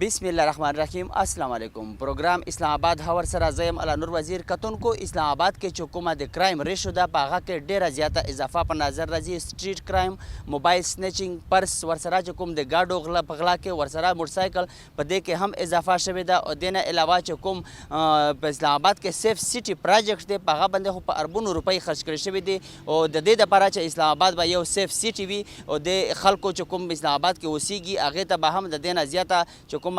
بسم الله الرحمن الرحیم. السلام علیکم. پروګرام اسلام آباد هور سره زیم الله نور وزیر کتونکو اسلام آباد کې چې کومه د کرایم ریشو ده په هغه کې ډیره زیاته اضافه په نظر راځي. سټریټ کرایم، موبایل سنیچینګ، پرس ورسره چې کوم د ګاډو غلا په غلا کې ورسره موټرسایکل په دې کې هم اضافه شوې ده. او دې نه علاوه چې کوم په اسلام آباد کې سیف سټي پروجیکټ دی په هغه باندې خو په اربونو روپۍ خرج کړي شوي دي. او د دې دپاره چې اسلام آباد به یو سیف سټي وي او د خلکو چې کوم اسلام آباد کې اوسیږي هغې ته به هم د دې نه زیاته چې کومه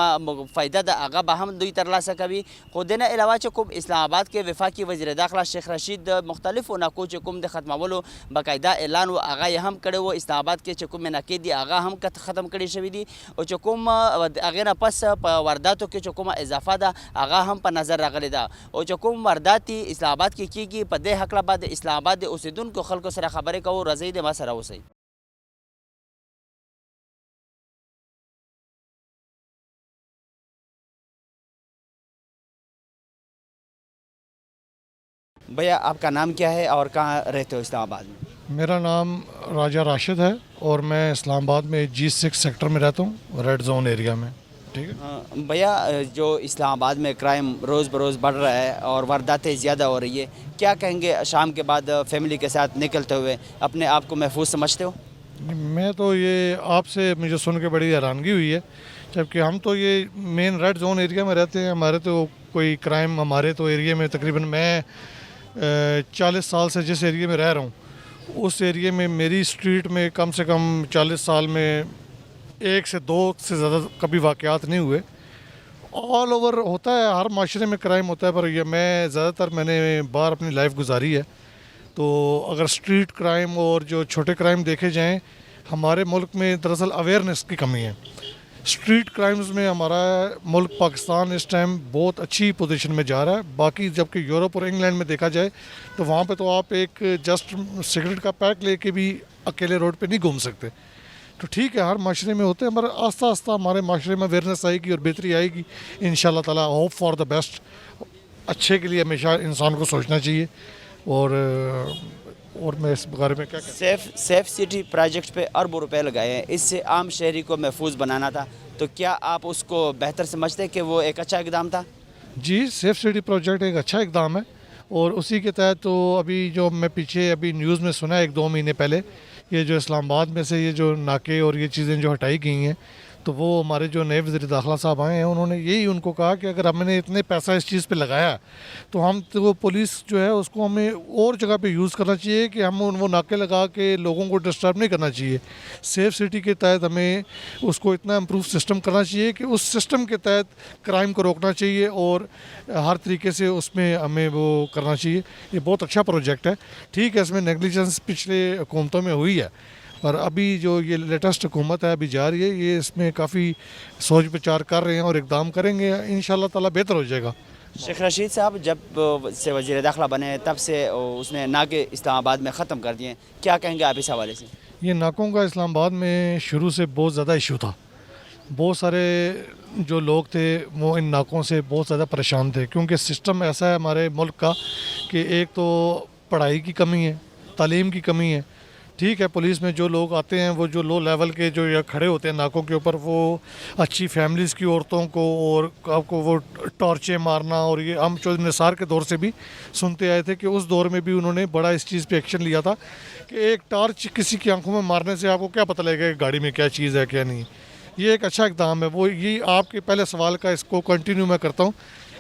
فایده ده هغه به هم دوی ترلاسه کوي. خو دې نه علاوه چې کوم اسلام آباد کې وفاقي وزیر داخله شیخ رشید د مختلفو ناکو چې کوم د ختمولو باقاعده اعلان و هغه یې هم کړی و. اسلام آباد کې چې کوم ناکې دي هغه هم ختم کړي شوي دي. او چې کوم هغې نه پس په وارداتو کې چې کومه اضافه ده هغه هم په نظر راغلې ده. او چې کوم واردات اسلام آباد کې کیږي په دې هکله به د اسلام آباد د اوسېدونکو خلکو سره خبرې کوو. راځئ د ما سره اوسئ. भैया आपका नाम क्या है और कहाँ रहते हो इस्लाम आबाद में? मेरा नाम राजा राशिद है और मैं इस्लामाबाद में G6 सेक्टर में रहता हूँ, रेड जोन एरिया में. ठीक है भैया, जो इस्लाम आबाद में क्राइम रोज़ बरोज़ बढ़ रहा है और वारदातें ज़्यादा हो रही है, क्या कहेंगे शाम के बाद फैमिली के साथ निकलते हुए अपने आप को महफूज समझते हो? मैं तो ये आपसे मुझे सुन के बड़ी हैरानगी हुई है, जबकि हम तो ये मेन रेड जोन एरिया में रहते हैं. हमारे तो कोई क्राइम हमारे तो एरिया में तकरीबन मैं 40 साल से जिस एरिया में रह रहा हूँ उस एरिया में मेरी स्ट्रीट में कम से कम 40 साल में 1 से 2 से ज़्यादा कभी वाक़यात नहीं हुए. ऑल ओवर होता है, हर माशरे में क्राइम होता है, पर ये मैंने बाहर अपनी लाइफ गुजारी है. तो अगर स्ट्रीट क्राइम और जो छोटे क्राइम देखे जाएँ, हमारे मुल्क में दरअसल अवेयरनेस की कमी है. स्ट्रीट क्राइम्स में हमारा मुल्क पाकिस्तान इस टाइम बहुत अच्छी पोजीशन में जा रहा है. बाकी जबकि यूरोप और इंग्लैंड में देखा जाए तो वहाँ पे तो आप एक जस्ट सिगरेट का पैक लेके भी अकेले रोड पे नहीं घूम सकते. तो ठीक है, हर माशरे में होते हैं, मगर आस्ता आस्ता हमारे माशरे में अवेयरनेस आएगी और बेहतरी आएगी इंशाल्लाह ताला. Hope for the best. अच्छे के लिए हमेशा इंसान को सोचना चाहिए. और मैं इस बारे में क्या सेफ सिटी प्रोजेक्ट पे अरबों रुपए लगाए हैं, इससे आम शहरी को महफूज बनाना था. तो क्या आप उसको बेहतर समझते हैं कि वो एक अच्छा इकदाम था? जी, सेफ सिटी प्रोजेक्ट एक अच्छा इकदाम है और उसी के तहत तो अभी जो मैं पीछे अभी न्यूज़ में सुना 1-2 महीने पहले, ये जो इस्लामाबाद में से ये जो नाके और ये चीज़ें जो हटाई गई हैं, तो वो हमारे जो नए वज़ीर दाखिला साहब आए हैं उन्होंने यही उनको कहा कि अगर हमने इतने पैसा इस चीज़ पे लगाया तो हम तो वो पुलिस जो है उसको हमें और जगह पे यूज़ करना चाहिए कि हम वो नाके लगा के लोगों को डिस्टर्ब नहीं करना चाहिए. सेफ सिटी के तहत हमें उसको इतना इम्प्रूव सिस्टम करना चाहिए कि उस सिस्टम के तहत क्राइम को रोकना चाहिए और हर तरीके से उसमें हमें वो करना चाहिए. ये बहुत अच्छा प्रोजेक्ट है. ठीक है, इसमें नेगलिजेंस पिछले हुकूमतों में हुई है, पर अभी जो ये लेटेस्ट हुकूमत है अभी जा रही है, ये इसमें काफ़ी सोच विचार कर रहे हैं और इकदाम करेंगे. इंशाल्लाह ताला बेहतर हो जाएगा. शेख रशीद साहब जब से वज़ीर दाखिला बने तब से उसने नाके इस्लामाबाद में ख़त्म कर दिए, क्या कहेंगे आप इस हवाले से? ये नाकों का इस्लामाबाद में शुरू से बहुत ज़्यादा इशू था. बहुत सारे जो लोग थे वो इन नाकों से बहुत ज़्यादा परेशान थे, क्योंकि सिस्टम ऐसा है हमारे मुल्क का कि एक तो पढ़ाई की कमी है, तालीम की कमी है. ठीक है, पुलिस में जो लोग आते हैं वो जो लो लेवल के जो या खड़े होते हैं नाकों के ऊपर, वो अच्छी फैमिलीज़ की औरतों को और आपको वो टॉर्चें मारना, और ये हम चौधरी निसार के दौर से भी सुनते आए थे कि उस दौर में भी उन्होंने बड़ा इस चीज़ पे एक्शन लिया था कि एक टॉर्च किसी की आंखों में मारने से आपको क्या पता लगेगा कि गाड़ी में क्या चीज़ है क्या नहीं. ये एक अच्छा इक़दाम है. वो ये आपके पहले सवाल का इसको कंटिन्यू मैं करता हूँ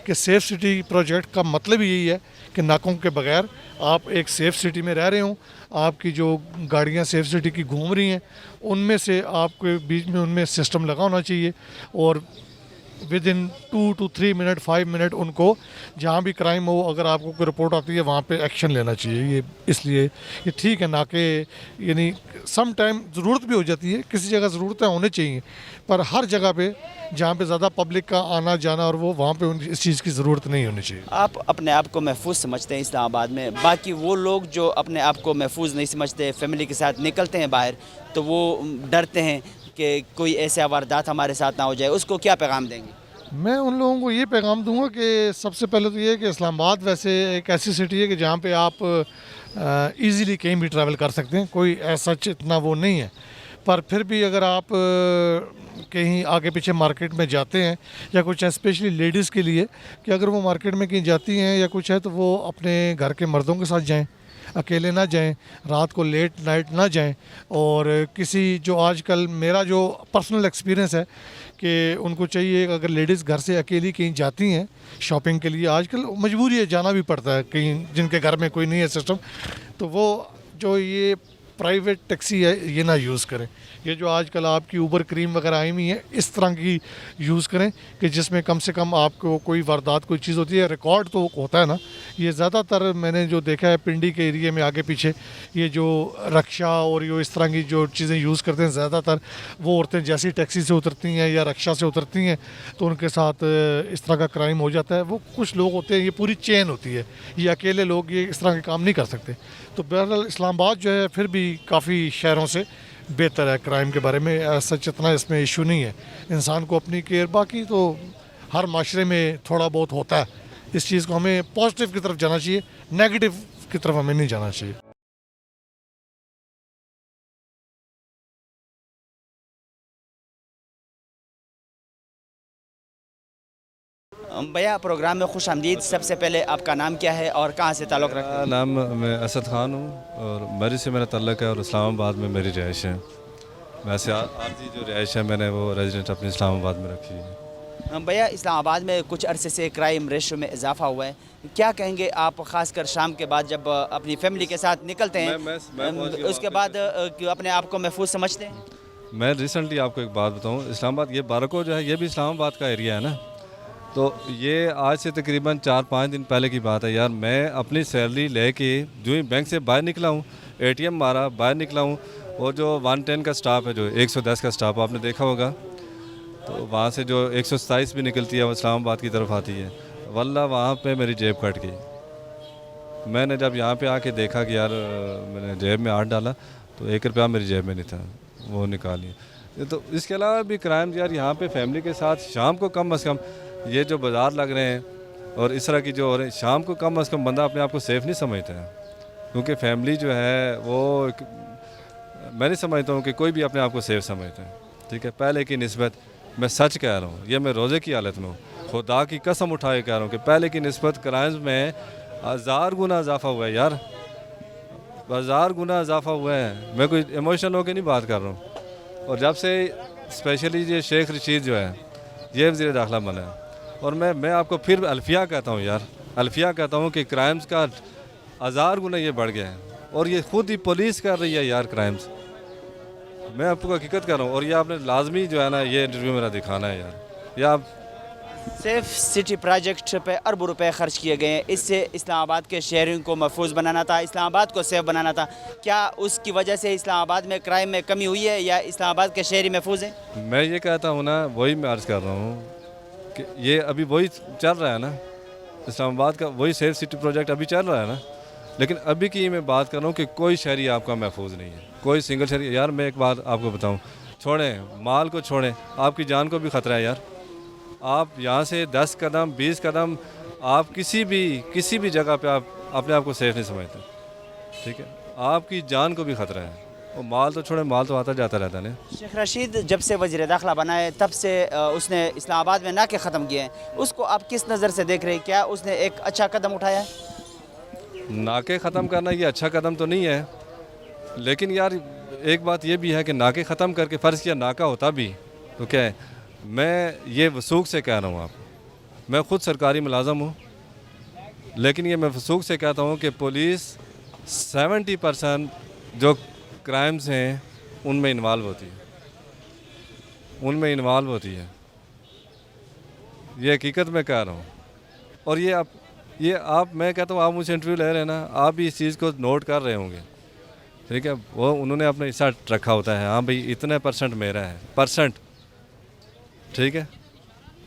कि सेफ़ सिटी प्रोजेक्ट का मतलब ही यही है कि नाकों के बगैर आप एक सेफ़ सिटी में रह रहे हों, आपकी जो गाड़ियाँ सेफ़ सिटी की घूम रही हैं उनमें से आपके बीच में उनमें सिस्टम लगा होना चाहिए और with in 2 to 3 minute 5 minute उनको जहाँ भी क्राइम हो अगर आपको कोई रिपोर्ट आती है वहाँ पे एक्शन लेना चाहिए. ये इसलिए ये ठीक है, नाके यानी सम टाइम ज़रूरत भी हो जाती है, किसी जगह ज़रूरतें होनी चाहिए, पर हर जगह पे जहाँ पे ज़्यादा पब्लिक का आना जाना और वो वहाँ पे इस चीज़ की ज़रूरत नहीं होनी चाहिए. आप अपने आप को महफूज समझते हैं इस्लामाबाद में, बाकी वो लोग जो अपने आप को महफूज नहीं समझते, फैमिली के साथ निकलते हैं बाहर तो वो डरते हैं कि कोई ऐसा वारदात हमारे साथ ना हो जाए, उसको क्या पैगाम देंगे? मैं उन लोगों को ये पैगाम दूंगा कि सबसे पहले तो ये कि इस्लामाबाद वैसे एक ऐसी सिटी है कि जहाँ पे आप इजीली कहीं भी ट्रैवल कर सकते हैं, कोई ऐसा इतना वो नहीं है. पर फिर भी अगर आप कहीं आगे पीछे मार्केट में जाते हैं या कुछ है स्पेशली लेडीज़ के लिए कि अगर वो मार्केट में कहीं जाती हैं या कुछ है तो वो अपने घर के मर्दों के साथ जाएं, अकेले ना जाएं, रात को लेट नाइट ना जाएं। और किसी जो आजकल मेरा जो पर्सनल एक्सपीरियंस है कि उनको चाहिए अगर लेडीज़ घर से अकेली कहीं जाती हैं शॉपिंग के लिए, आजकल मजबूरी है जाना भी पड़ता है कहीं जिनके घर में कोई नहीं है सिस्टम, तो वो जो ये प्राइवेट टैक्सी है ये ना यूज़ करें। ये जो आजकल आपकी ऊबर क्रीम वगैरह आई हुई है इस तरह की यूज़ करें कि जिसमें कम से कम आपको कोई वारदात कोई चीज़ होती है, रिकॉर्ड तो होता है ना। ये ज़्यादातर मैंने जो देखा है पिंडी के एरिया में आगे पीछे ये जो रक्षा और ये इस तरह की जो चीज़ें यूज़ करते हैं, ज़्यादातर वो औरतें जैसी टैक्सी से उतरती हैं या रक्षा से उतरती हैं तो उनके साथ इस तरह का क्राइम हो जाता है। वो कुछ लोग होते हैं, ये पूरी चेन होती है, ये अकेले लोग ये इस तरह के काम नहीं कर सकते। तो बहरहाल इस्लामाबाद जो है फिर भी काफ़ी शहरों से बेहतर है क्राइम के बारे में, सच इतना इसमें इशू नहीं है। इंसान को अपनी केयर, बाकी तो हर माशरे में थोड़ा बहुत होता है, इस चीज़ को हमें पॉजिटिव की तरफ जाना चाहिए, नेगेटिव की तरफ हमें नहीं जाना चाहिए। भैया प्रोग्राम में खुश आमदीद। सबसे पहले आपका नाम क्या है और कहाँ से ताल्लुक़ रखते हैं? नाम मैं असद ख़ान हूँ और मरी से मेरा तल्लक है और इस्लामाबाद में मेरी रिहाइश है। वैसे आर्जी जो रिहाइश है मैंने वो रेजिडेंट अपनी इस्लामाबाद में रखी है। भैया इस्लामाबाद में कुछ अरसे से क्राइम रेशो में इजाफा हुआ है, क्या कहेंगे आप ख़ासकर शाम के बाद जब अपनी फैमिली के साथ निकलते हैं उसके बाद अपने आप को महफूज समझते हैं? मैं रिसेंटली आपको एक बात बताऊँ, इस्लामाबाद ये बारको जो है ये भी इस्लामाबाद का एरिया है ना, तो ये आज से तकरीबन 4-5 दिन पहले की बात है यार। मैं अपनी सैलरी लेके जो ही बैंक से बाहर निकला हूँ, ATM मारा, बाहर निकला हूँ, वो जो 110 का स्टाफ है, जो 110 का स्टाफ आपने देखा होगा, तो वहाँ से जो 127 भी निकलती है वो इस्लामाबाद की तरफ आती है, वल्लाह वहाँ पे मेरी जेब कट गई। मैंने जब यहाँ पे आके देखा कि यार मैंने जेब में हाथ डाला तो 1 रुपया मेरी जेब में नहीं था, वो निकालिए। तो इसके अलावा भी क्राइम यार यहाँ पे फैमिली के साथ शाम को कम अज़ कम ये जो बाज़ार लग रहे हैं और इस तरह की जो हो रहे हैं, शाम को कम अज़ कम बंदा अपने आप को सेफ़ नहीं समझता है, क्योंकि फैमिली जो है वो मैं नहीं समझता हूँ कि कोई भी अपने आप को सेफ़ समझता है। ठीक है, पहले की निस्बत मैं सच कह रहा हूँ, ये मैं रोज़े की हालत में हूँ, खुदा की कसम उठा के कह रहा हूँ कि पहले की निस्बत क्राइम्स में 1000 गुना इजाफा हुआ है यार, 1000 गुना इजाफा हुआ है। मैं कोई इमोशनल होकर नहीं बात कर रहा हूँ। और जब से स्पेशली ये शेख रशीद जो है ये वज़ीर दाखिला बना है, और मैं आपको फिर अल्फिया कहता हूँ यार, अल्फिया कहता हूँ कि क्राइम्स का 1000 गुना ये बढ़ गया है, और ये खुद ही पुलिस कर रही है यार क्राइम्स। मैं आपको हकीकत कर रहा हूँ, और ये आपने लाजमी जो है ना ये इंटरव्यू मेरा दिखाना है यार। या आप सेफ सिटी प्रोजेक्ट पे अरबों रुपए खर्च किए गए हैं, इससे इस्लामाबाद के शहरियों को महफूज बनाना था, इस्लामाबाद को सेफ बनाना था। क्या उसकी वजह से इस्लामाबाद में क्राइम में कमी हुई है या इस्लामाबाद के शहरी महफूज हैं? मैं ये कहता हूँ ना, वही मैं अर्ज़ कर रहा हूँ कि ये अभी वही चल रहा है ना, इस्लामाबाद का वही सेफ सिटी प्रोजेक्ट अभी चल रहा है ना, लेकिन अभी की मैं बात कर रहा हूँ कि कोई शहरी आपका महफूज नहीं है, कोई सिंगल शहरी। यार मैं एक बात आपको बताऊँ, छोड़ें माल को, छोड़ें आपकी जान को भी ख़तरा है यार। आप यहाँ से 10 कदम 20 कदम आप किसी भी जगह पे आप अपने आप को सेफ़ नहीं समझते। ठीक है, आपकी जान को भी ख़तरा है, और माल तो छोड़े, माल तो आता जाता रहता है ना। शेख रशीद जब से वज़ीर दाखिला बना है तब से उसने इस्लामाबाद में नाके ख़त्म किए हैं, उसको आप किस नज़र से देख रहे हैं? क्या उसने एक अच्छा कदम उठाया है? नाके ख़त्म करना ये अच्छा कदम तो नहीं है, लेकिन यार एक बात ये भी है कि नाके ख़त्म करके फ़र्ज़ किया नाका होता भी तो क्या है। मैं ये वसूख से कह रहा हूँ, मैं ख़ुद सरकारी मुलाज़म हूँ, लेकिन ये मैं वसूख से कहता हूँ कि पुलिस 70% जो क्राइम्स हैं उनमें इन्वॉल्व होती है, ये हकीकत में कह रहा हूँ। और ये आप मैं कहता हूँ आप मुझसे इंटरव्यू ले रहे हैं ना, आप भी इस चीज़ को नोट कर रहे होंगे। ठीक है, वो उन्होंने अपना हिस्सा रखा होता है, हाँ भाई इतने % मेरा है %। ठीक है,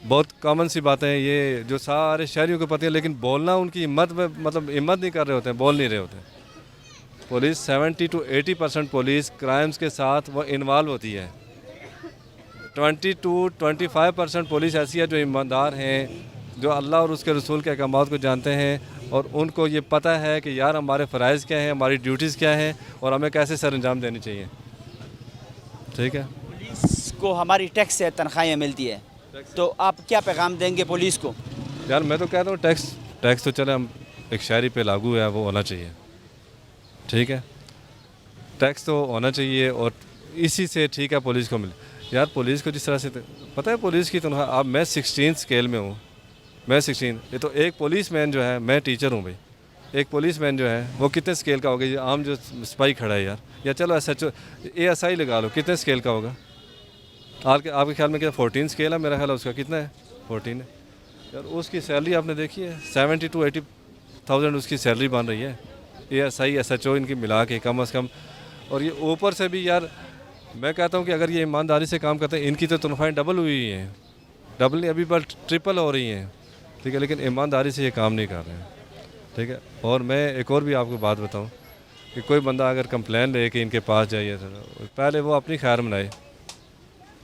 बहुत कॉमन सी बातें हैं ये जो सारे शहरियों को पता है, लेकिन बोलना उनकी हिम्मत में मतलब हिम्मत नहीं कर रहे होते हैं, बोल नहीं रहे होते। पुलिस 70 to 80% पुलिस क्राइम्स के साथ वो इन्वॉल्व होती है। 20 to 25% पुलिस ऐसी है जो ईमानदार हैं, जो अल्लाह और उसके रसूल के अहकामात को जानते हैं, और उनको ये पता है कि यार हमारे फ़राइज़ क्या हैं, हमारी ड्यूटीज़ क्या हैं, और हमें कैसे सर अंजाम देनी चाहिए। ٹھیک ہے. पुलिस को हमारी टैक्स से तनख्वाहें मिलती है, तो आप क्या पैगाम देंगे पुलिस को? यार मैं तो कहता हूँ टैक्स तो चले हम एक शहरी पे लागू है, वो होना चाहिए. ठीक है, टैक्स तो होना चाहिए और इसी से ठीक है पुलिस को मिले. यार पुलिस को जिस तरह से पता है पुलिस की तनख्वाह, अब मैं 16 स्केल में हूँ, मैं 16, ये तो एक पुलिस मैन जो है, मैं टीचर हूँ भाई, एक पुलिस मैन जो है वो कितने स्केल का होगा? ये आम जो सिपाही खड़ा है यार, या चलो SHO ASI लगा लो, कितने स्केल का होगा? आपके ख्याल में क्या 14 स्केल है? मेरा ख्याल है उसका कितना है, 14 है. यार उसकी सैलरी आपने देखी है, 70 to 80,000 उसकी सैलरी बन रही है. ASI SHO इनकी मिला के कम अज़ कम. और ये ऊपर से भी यार मैं कहता हूँ कि अगर ये ईमानदारी से काम करते हैं, इनकी तो तनख्वाहें डबल हुई हैं, डबल नहीं अभी बल्कि ट्रिपल हो रही हैं. ठीक है, लेकिन ईमानदारी से ये काम नहीं कर रहे हैं. ठीक है, और मैं एक और भी आपको बात बताऊँ कि कोई बंदा अगर कंप्लेन ले के इनके पास जाइए, पहले वो अपनी खैर मनाए.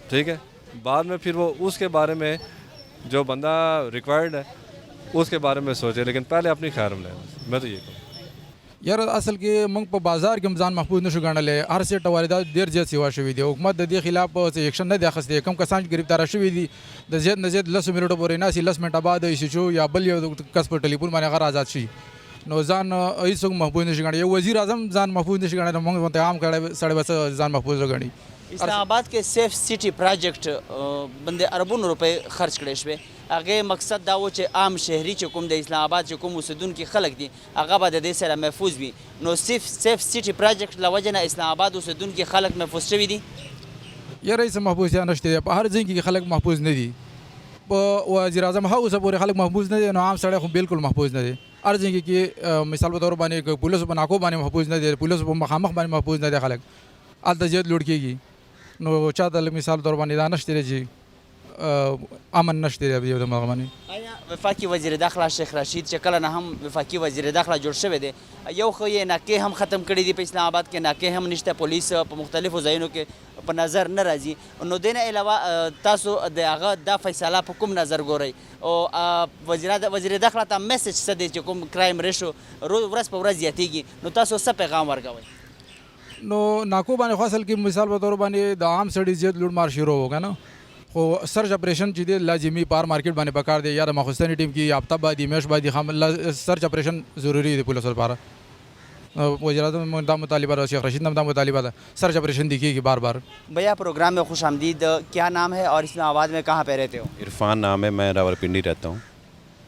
ठीक है, बाद में फिर वो उसके बारे में जो बंदा रिक्वायर्ड है उसके बारे में सोचे, लेकिन पहले अपनी खैर मनाए. मैं तो ये कहूँ यार असल के मंग په بازار کې ځان محفوظ نشو ګڼلې. هر څه واردات ډیر زیات سیوا شوي دي. حکومت د دې خلاف ایکشن نه دی اخیستی. کم کسان گرفتار شوي دي د زیات نه زیات 10 منټو پورې ناسي 10 منټه بعد ایشو یا بل یو کس په ټلیفون باندې غیر آزاد شي. نو ځان هیڅ محفوظ نشي ګڼي. یو وزیر اعظم ځان محفوظ نشي ګڼي. موږ ته عام کړه سړی بس ځان محفوظ ګڼي. اسلام آباد کے سیف سٹی پروجیکٹ بندے اربون روپے خرچ کړي شوی. هغه مقصد دا و چې عام شهري چې کوم د اسلام آباد چې کوم اوسیدونکي خلک دي هغه به د دې سره محفوظ وي. نو سیف سټي پروجیکټ له وجې نه اسلام آباد اوسیدونکي خلک محفوظ شوي دي. یاره هیڅ محفوظ یا نشته دی. په هر ځای کې خلک محفوظ نه دي. په وزیر اعظم هاوس پورې خلک محفوظ نه دي. نو عام سړی خو بالکل محفوظ نه دي. هر ځای کې مثال په تور باندې پولیس په ناکو باندې محفوظ نه دي. پولیس په مخامخ باندې محفوظ نه دي. خلک هلته زیات لوټ کېږي. نو چاته مثال په تور باندې دا نشته دی چې امن نشته دی په دې باندې. آیا وفاقي وزیر داخله شیخ رشید چې کله نه هم وفاقي وزیر داخله جوړ شوی دی، یو خو یې ناکې هم ختم کړي دي په اسلام آباد کې، ناکې هم نشته، پولیس په مختلفو ځایونو کې په نظر نه راځي. نو دې نه علاوه تاسو د هغه دا فیصله په کوم نظر ګورئ؟ او وزیر داخله ته میسج څه دی چې کوم کرایم ریشو ورځ په ورځ زیاتېږي، نو تاسو څه پیغام ورکوئ؟ نو ناکو باندې خو اصل کې مثال په تور باندې د عام سړي زیات لوټ مار شروع ہوگا نا. خو سرچ اپریشن چې دی لازمي پار مارکیټ باندې پکار دی یا د ماخستاني ټیم کې هفته بعد میاشت بعد خام سرچ اپریشن ضروری دی پولیس لپاره. وزیر اعظم دا مطالبہ ہے، شیخ رشید نے دا مطالبہ ہے سرچ اپریشن دیکھیے کہ بار بار. بھیا پروگرام میں خوش آمدید. کیا نام ہے اور اسلام آباد میں کہاں پہ رہتے ہو؟ عرفان نام ہے، میں راولپنڈی رہتا ہوں.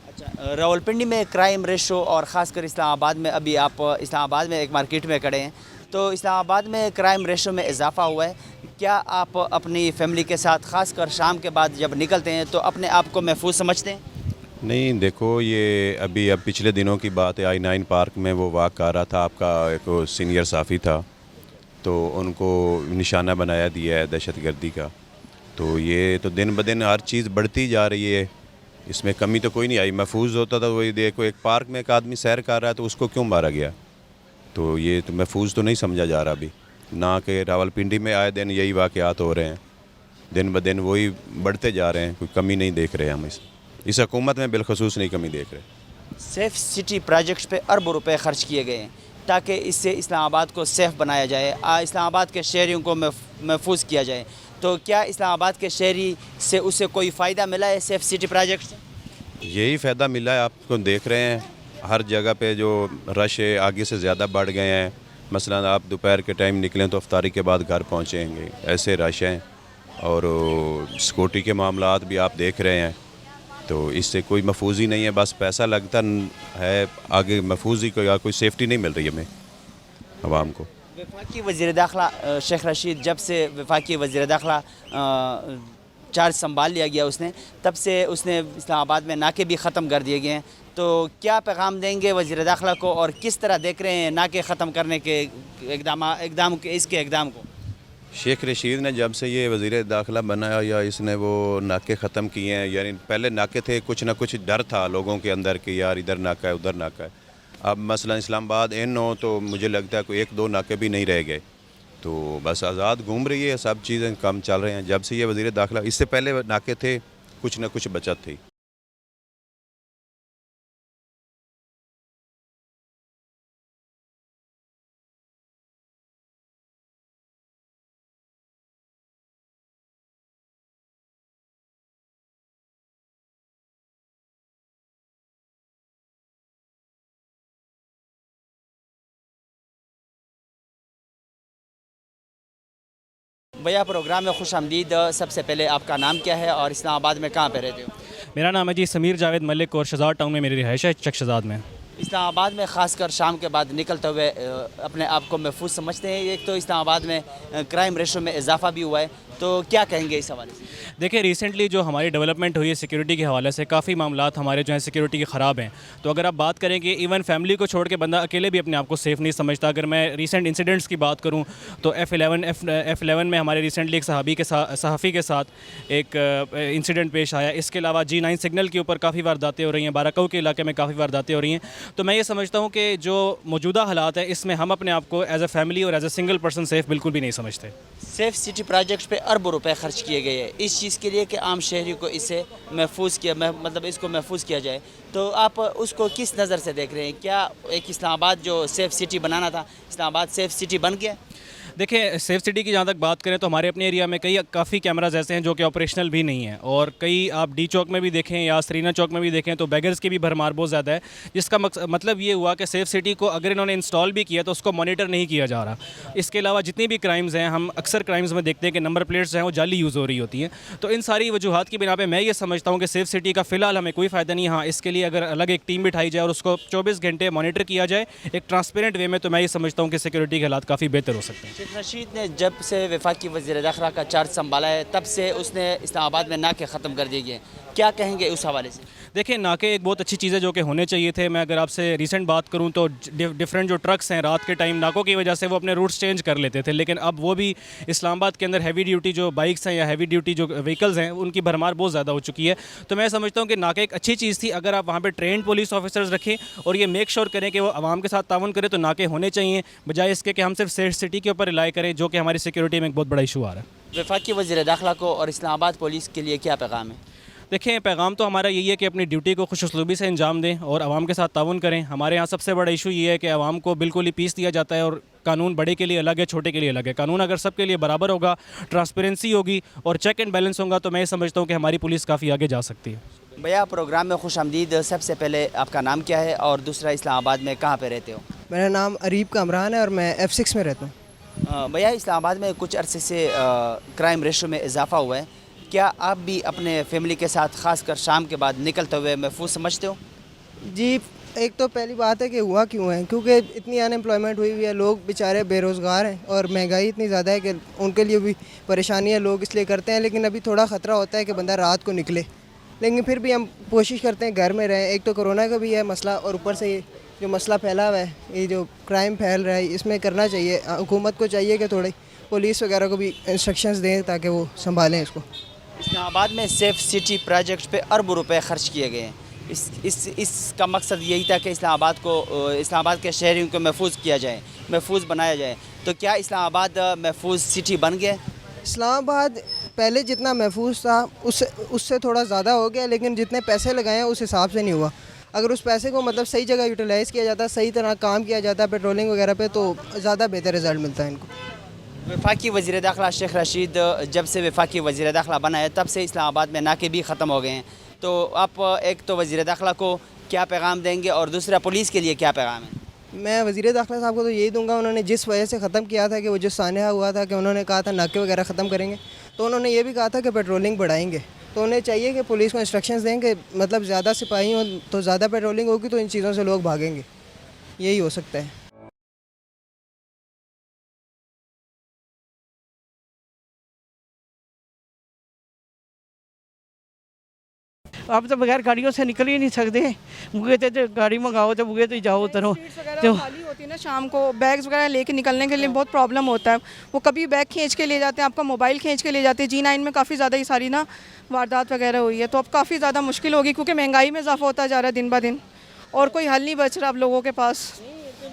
اچھا، راولپنڈی میں کرائم ریشو اور خاص کر اسلام آباد میں، ابھی آپ اسلام آباد میں ایک مارکیٹ میں کھڑے ہیں، تو اسلام آباد میں کرائم ریشو میں اضافہ ہوا ہے. کیا آپ اپنی فیملی کے ساتھ خاص کر شام کے بعد جب نکلتے ہیں تو اپنے آپ کو محفوظ سمجھتے ہیں؟ نہیں دیکھو، یہ اب پچھلے دنوں کی بات ہے. I9 پارک میں وہ واک کر رہا تھا، آپ کا ایک سینئر صحافی تھا، تو ان کو نشانہ بنایا دیا ہے دہشت گردی کا. تو یہ تو دن بدن ہر چیز بڑھتی جا رہی ہے، اس میں کمی تو کوئی نہیں آئی. محفوظ ہوتا تھا وہی. دیکھو ایک پارک میں ایک آدمی سیر کر رہا ہے تو اس کو کیوں مارا گیا؟ تو یہ تو محفوظ تو نہیں سمجھا جا رہا ابھی. نہ کہ راولپنڈی میں آئے دن یہی واقعات ہو رہے ہیں، دن بدن وہی بڑھتے جا رہے ہیں. کوئی کمی نہیں دیکھ رہے ہم اس حکومت میں بالخصوص نہیں کمی دیکھ رہے. سیف سٹی پروجیکٹ پہ اربوں روپے خرچ کیے گئے ہیں تاکہ اس سے اسلام آباد کو سیف بنایا جائے، اسلام آباد کے شہریوں کو محفوظ کیا جائے. تو کیا اسلام آباد کے شہری سے اسے کوئی فائدہ ملا ہے سیف سٹی پروجیکٹ سے؟ یہی فائدہ ملا ہے. آپ کو دیکھ رہے ہیں ہر جگہ پہ جو رش ہے آگے سے زیادہ بڑھ گئے ہیں. مثلا آپ دوپہر کے ٹائم نکلیں تو افطاری کے بعد گھر پہنچیں گے، ایسے رش ہیں. اور سیکورٹی کے معاملات بھی آپ دیکھ رہے ہیں. تو اس سے کوئی محفوظ ہی نہیں ہے، بس پیسہ لگتا ہے، آگے محفوظ ہی کوئی سیفٹی نہیں مل رہی ہمیں عوام کو. وفاقی وزیر داخلہ شیخ رشید، جب سے وفاقی وزیر داخلہ چارج سنبھال لیا گیا اس نے، تب سے اس نے اسلام آباد میں ناکے بھی ختم کر دیے گئے ہیں. تو کیا پیغام دیں گے وزیر داخلہ کو اور کس طرح دیکھ رہے ہیں ناکے ختم کرنے کے اس کے اقدام کو؟ شیخ رشید نے جب سے یہ وزیر داخلہ بنایا یا اس نے وہ ناکے ختم کیے ہیں. یعنی پہلے ناکے تھے، کچھ نہ کچھ ڈر تھا لوگوں کے اندر کہ یار ادھر ناکا ہے ادھر ناکا ہے. اب مثلا اسلام آباد ہو تو مجھے لگتا ہے کوئی 1-2 ناکے بھی نہیں رہ گئے. تو بس آزاد گھوم رہی ہے، سب چیزیں کام چل رہے ہیں. جب سے یہ وزیر داخلہ، اس سے پہلے ناکے تھے، کچھ نہ کچھ بچت تھی. भैया प्रोग्राम में खुश आमदीद। सबसे पहले आपका नाम क्या है और इस्लामाबाद में कहाँ पे रहते हो? मेरा नाम है जी समीर जावेद मलिक और शहजाद टाउन में मेरी रिहाइश है, चक शहजाद में। इस्लामाबाद में ख़ासकर शाम के बाद निकलते हुए अपने आप को महफूज समझते हैं? एक तो इस्लामाबाद में क्राइम रेशो में इजाफा भी हुआ है, तो क्या कहेंगे इस हवाले से? देखिए रिसेंटली जो हमारी डेवलपमेंट हुई है सिक्योरिटी के हवाले से, काफ़ी मामलात हमारे जो हैं सिक्योरिटी के ख़राब हैं। तो अगर आप बात करें कि इवन फैमिली को छोड़ के बंदा अकेले भी अपने आप को सेफ़ नहीं समझता। अगर मैं रीसेंट इंसिडेंट्स की बात करूं तो F11 में हमारे रिसेंटली एक सहाफ़ी के साथ एक इंसिडेंट पेश आया। इसके अलावा G9 सिग्नल के ऊपर काफ़ी वारदातें हो रही हैं, बाराकऊ के इलाके में काफ़ी वारदातें हो रही हैं। तो मैं ये समझता हूँ कि जो मौजूदा हालात है इसमें हम अपने आप को एज़ अ फैमिली और as a single person safe बिल्कुल भी नहीं समझते। सेफ सिटी प्रोजेक्ट पे अरबों रुपए खर्च किए गए हैं इस चीज़ के लिए कि आम शहरी को इससे मतलब इसको महफूज किया जाए, तो आप उसको किस नज़र से देख रहे हैं? क्या एक इस्लामाबाद जो सेफ सिटी बनाना था, इस्लामाबाद सेफ सिटी बन गया? देखिए सेफ सिटी की जहाँ तक बात करें तो हमारे अपने एरिया में काफ़ी कैमराज ऐसे हैं जो कि ऑपरेशनल भी नहीं हैं, और कई आप डी चौक में भी देखें या सरीना चौक में भी देखें तो बेगर्स की भी भरमार बहुत ज़्यादा है। जिसका मतलब ये हुआ कि सेफ सिटी को अगर इन्होंने इंस्टॉल भी किया तो उसको मॉनिटर नहीं किया जा रहा। इसके अलावा जितनी भी क्राइम्स हैं, हम अक्सर क्राइम्स में देखते हैं कि नंबर प्लेट्स हैं वो जाली यूज़ हो रही होती हैं। तो इन सारी वजूहत की बिना पे मैं ये समझता हूँ कि सेफ सिटी का फ़िलहाल हमें कोई फ़ायदा नहीं। हाँ, इसके लिए अगर अलग एक टीम बिठाई जाए और उसको 24 घंटे मॉनिटर किया जाए एक ट्रांसपेरेंट वे में, तो मैं ये समझता हूँ कि सिक्योरिटी के हालात काफ़ी बेहतर हो सकते हैं। शेख रशीद ने जब से वफाकी वज़ीर दाखिला का चार्ज संभाला है तब से उसने इस्लामाबाद में नाके ख़त्म कर दिए गए, क्या कहेंगे उस हवाले से? देखिए नाके एक बहुत अच्छी चीज़ है जो कि होने चाहिए थे। मैं अगर आपसे रीसेंट बात करूं तो डिफरेंट जो ट्रक्स हैं रात के टाइम नाकों की वजह से वो अपने रूट्स चेंज कर लेते थे, लेकिन अब वो भी इस्लामाबाद के अंदर हैवी ड्यूटी जो बाइक्स हैं या हैवी ड्यूटी जो व्हीकल्स हैं उनकी भरमार बहुत ज़्यादा हो चुकी है। तो मैं समझता हूँ कि नाके एक अच्छी चीज़ थी। अगर आप वहाँ पर ट्रेंड पुलिस ऑफिसर्स रखें और ये मेक श्योर करें कि वो आवाम के साथ ताउन करें, तो नाके होने चाहिए, बजाय इसके कि हम सिर्फ सेफ सिटी के ऊपर रिलाई करें, जो कि हमारी सिक्योरिटी में एक बहुत बड़ा इशू आ रहा है। वफाकी वज़ीर दाखिला को और इस्लामाबाद पुलिस के लिए क्या पैगाम है? देखें पैगाम तो हमारा यही है कि अपनी ड्यूटी को खुश उसलूबी से अंजाम दें और आवाम के साथ ताउन करें। हमारे यहाँ सबसे बड़ा इशू ये है कि आवाम को बिल्कुल ही पीस दिया जाता है और कानून बड़े के लिए अलग है, छोटे के लिए अलग है। कानून अगर सबके लिए बराबर होगा, ट्रांसपेरेंसी होगी और चेक एंड बैलेंस होगा, तो मैं ये समझता हूँ कि हमारी पुलिस काफ़ी आगे जा सकती है। भैया प्रोग्राम में खुश आमदीद। सबसे पहले आपका नाम क्या है और दूसरा इस्लामाबाद में कहाँ पे रहते हो? मेरा नाम अरीब कामरान है और मैं F6 में रहता हूँ। भैया इस्लामाबाद में कुछ अरसे से क्राइम रेशो में इजाफा हुआ है, क्या आप भी अपने फैमिली के साथ खासकर शाम के बाद निकलते हुए महफूज समझते हो? जी, एक तो पहली बात है कि हुआ क्यों है, क्योंकि इतनी अनएम्प्लॉयमेंट हुई हुई है, लोग बेचारे बेरोज़गार हैं और महंगाई इतनी ज़्यादा है कि उनके लिए भी परेशानी है, लोग इसलिए करते हैं। लेकिन अभी थोड़ा ख़तरा होता है कि बंदा रात को निकले, लेकिन फिर भी हम कोशिश करते हैं घर में रहें। एक तो कोरोना का भी है मसला और ऊपर से ये जो मसला फैला हुआ है, ये जो क्राइम फैल रहा है, इसमें करना चाहिए, हुकूमत को चाहिए कि थोड़ी पुलिस वगैरह को भी इंस्ट्रक्शंस दें ताकि वो संभालें इसको। इस्लामाबाद में सेफ सिटी प्रोजेक्ट पे अरबों रुपए खर्च किए गए हैं। इसका मकसद यही था कि इस्लामाबाद के शहरियों को महफूज किया जाए, महफूज बनाया जाए। तो क्या इस्लामाबाद महफूज सिटी बन गया? इस्लामाबाद पहले जितना महफूज था उससे थोड़ा ज़्यादा हो गया, लेकिन जितने पैसे लगाए हैं उस हिसाब से नहीं हुआ। अगर उस पैसे को मतलब सही जगह यूटिलाइज़ किया जाता, सही तरह काम किया जाता पेट्रोलिंग वगैरह पे, तो ज़्यादा बेहतर रिज़ल्ट मिलता है इनको। वफाकी वज़ीर दाखिला शेख रशीद जब से वफाकी वज़ीर दाखिला बना है तब से इस्लामाबाद में नाके भी ख़त्म हो गए हैं, तो आप एक तो वज़ीर दाखिला को क्या पैगाम देंगे और दूसरा पुलिस के लिए क्या पैगाम है? मैं वज़ीर दाखिला साहब को तो यही दूंगा, उन्होंने जिस वजह से ख़त्म किया था कि वो जो सानहा हुआ था कि उन्होंने कहा था नाके वगैरह ख़त्म करेंगे, तो उन्होंने ये भी कहा था कि पेट्रोलिंग बढ़ाएंगे। तो उन्हें चाहिए कि पुलिस को इंस्ट्रक्शंस दें कि मतलब ज़्यादा सिपाही हों तो ज़्यादा पेट्रोलिंग होगी, तो इन चीज़ों से लोग भागेंगे। यही हो सकता है। आप तो बगैर गाड़ियों से निकल ही नहीं सकते। बुगे तो गाड़ी मंगाओ तो बुगे तो जाओ उतरो तो खाली होती है ना, शाम को बैग्स वगैरह लेके निकलने के लिए बहुत प्रॉब्लम होता है। वो कभी बैग खींच के ले जाते हैं, आपका मोबाइल खींच के ले जाते हैं। G9 में काफ़ी ज़्यादा ये सारी ना वारदात वगैरह हुई है, तो अब काफ़ी ज़्यादा मुश्किल होगी क्योंकि महंगाई में इजाफा होता जा रहा है दिन ब दिन और कोई हल नहीं बच रहा आप लोगों के पास,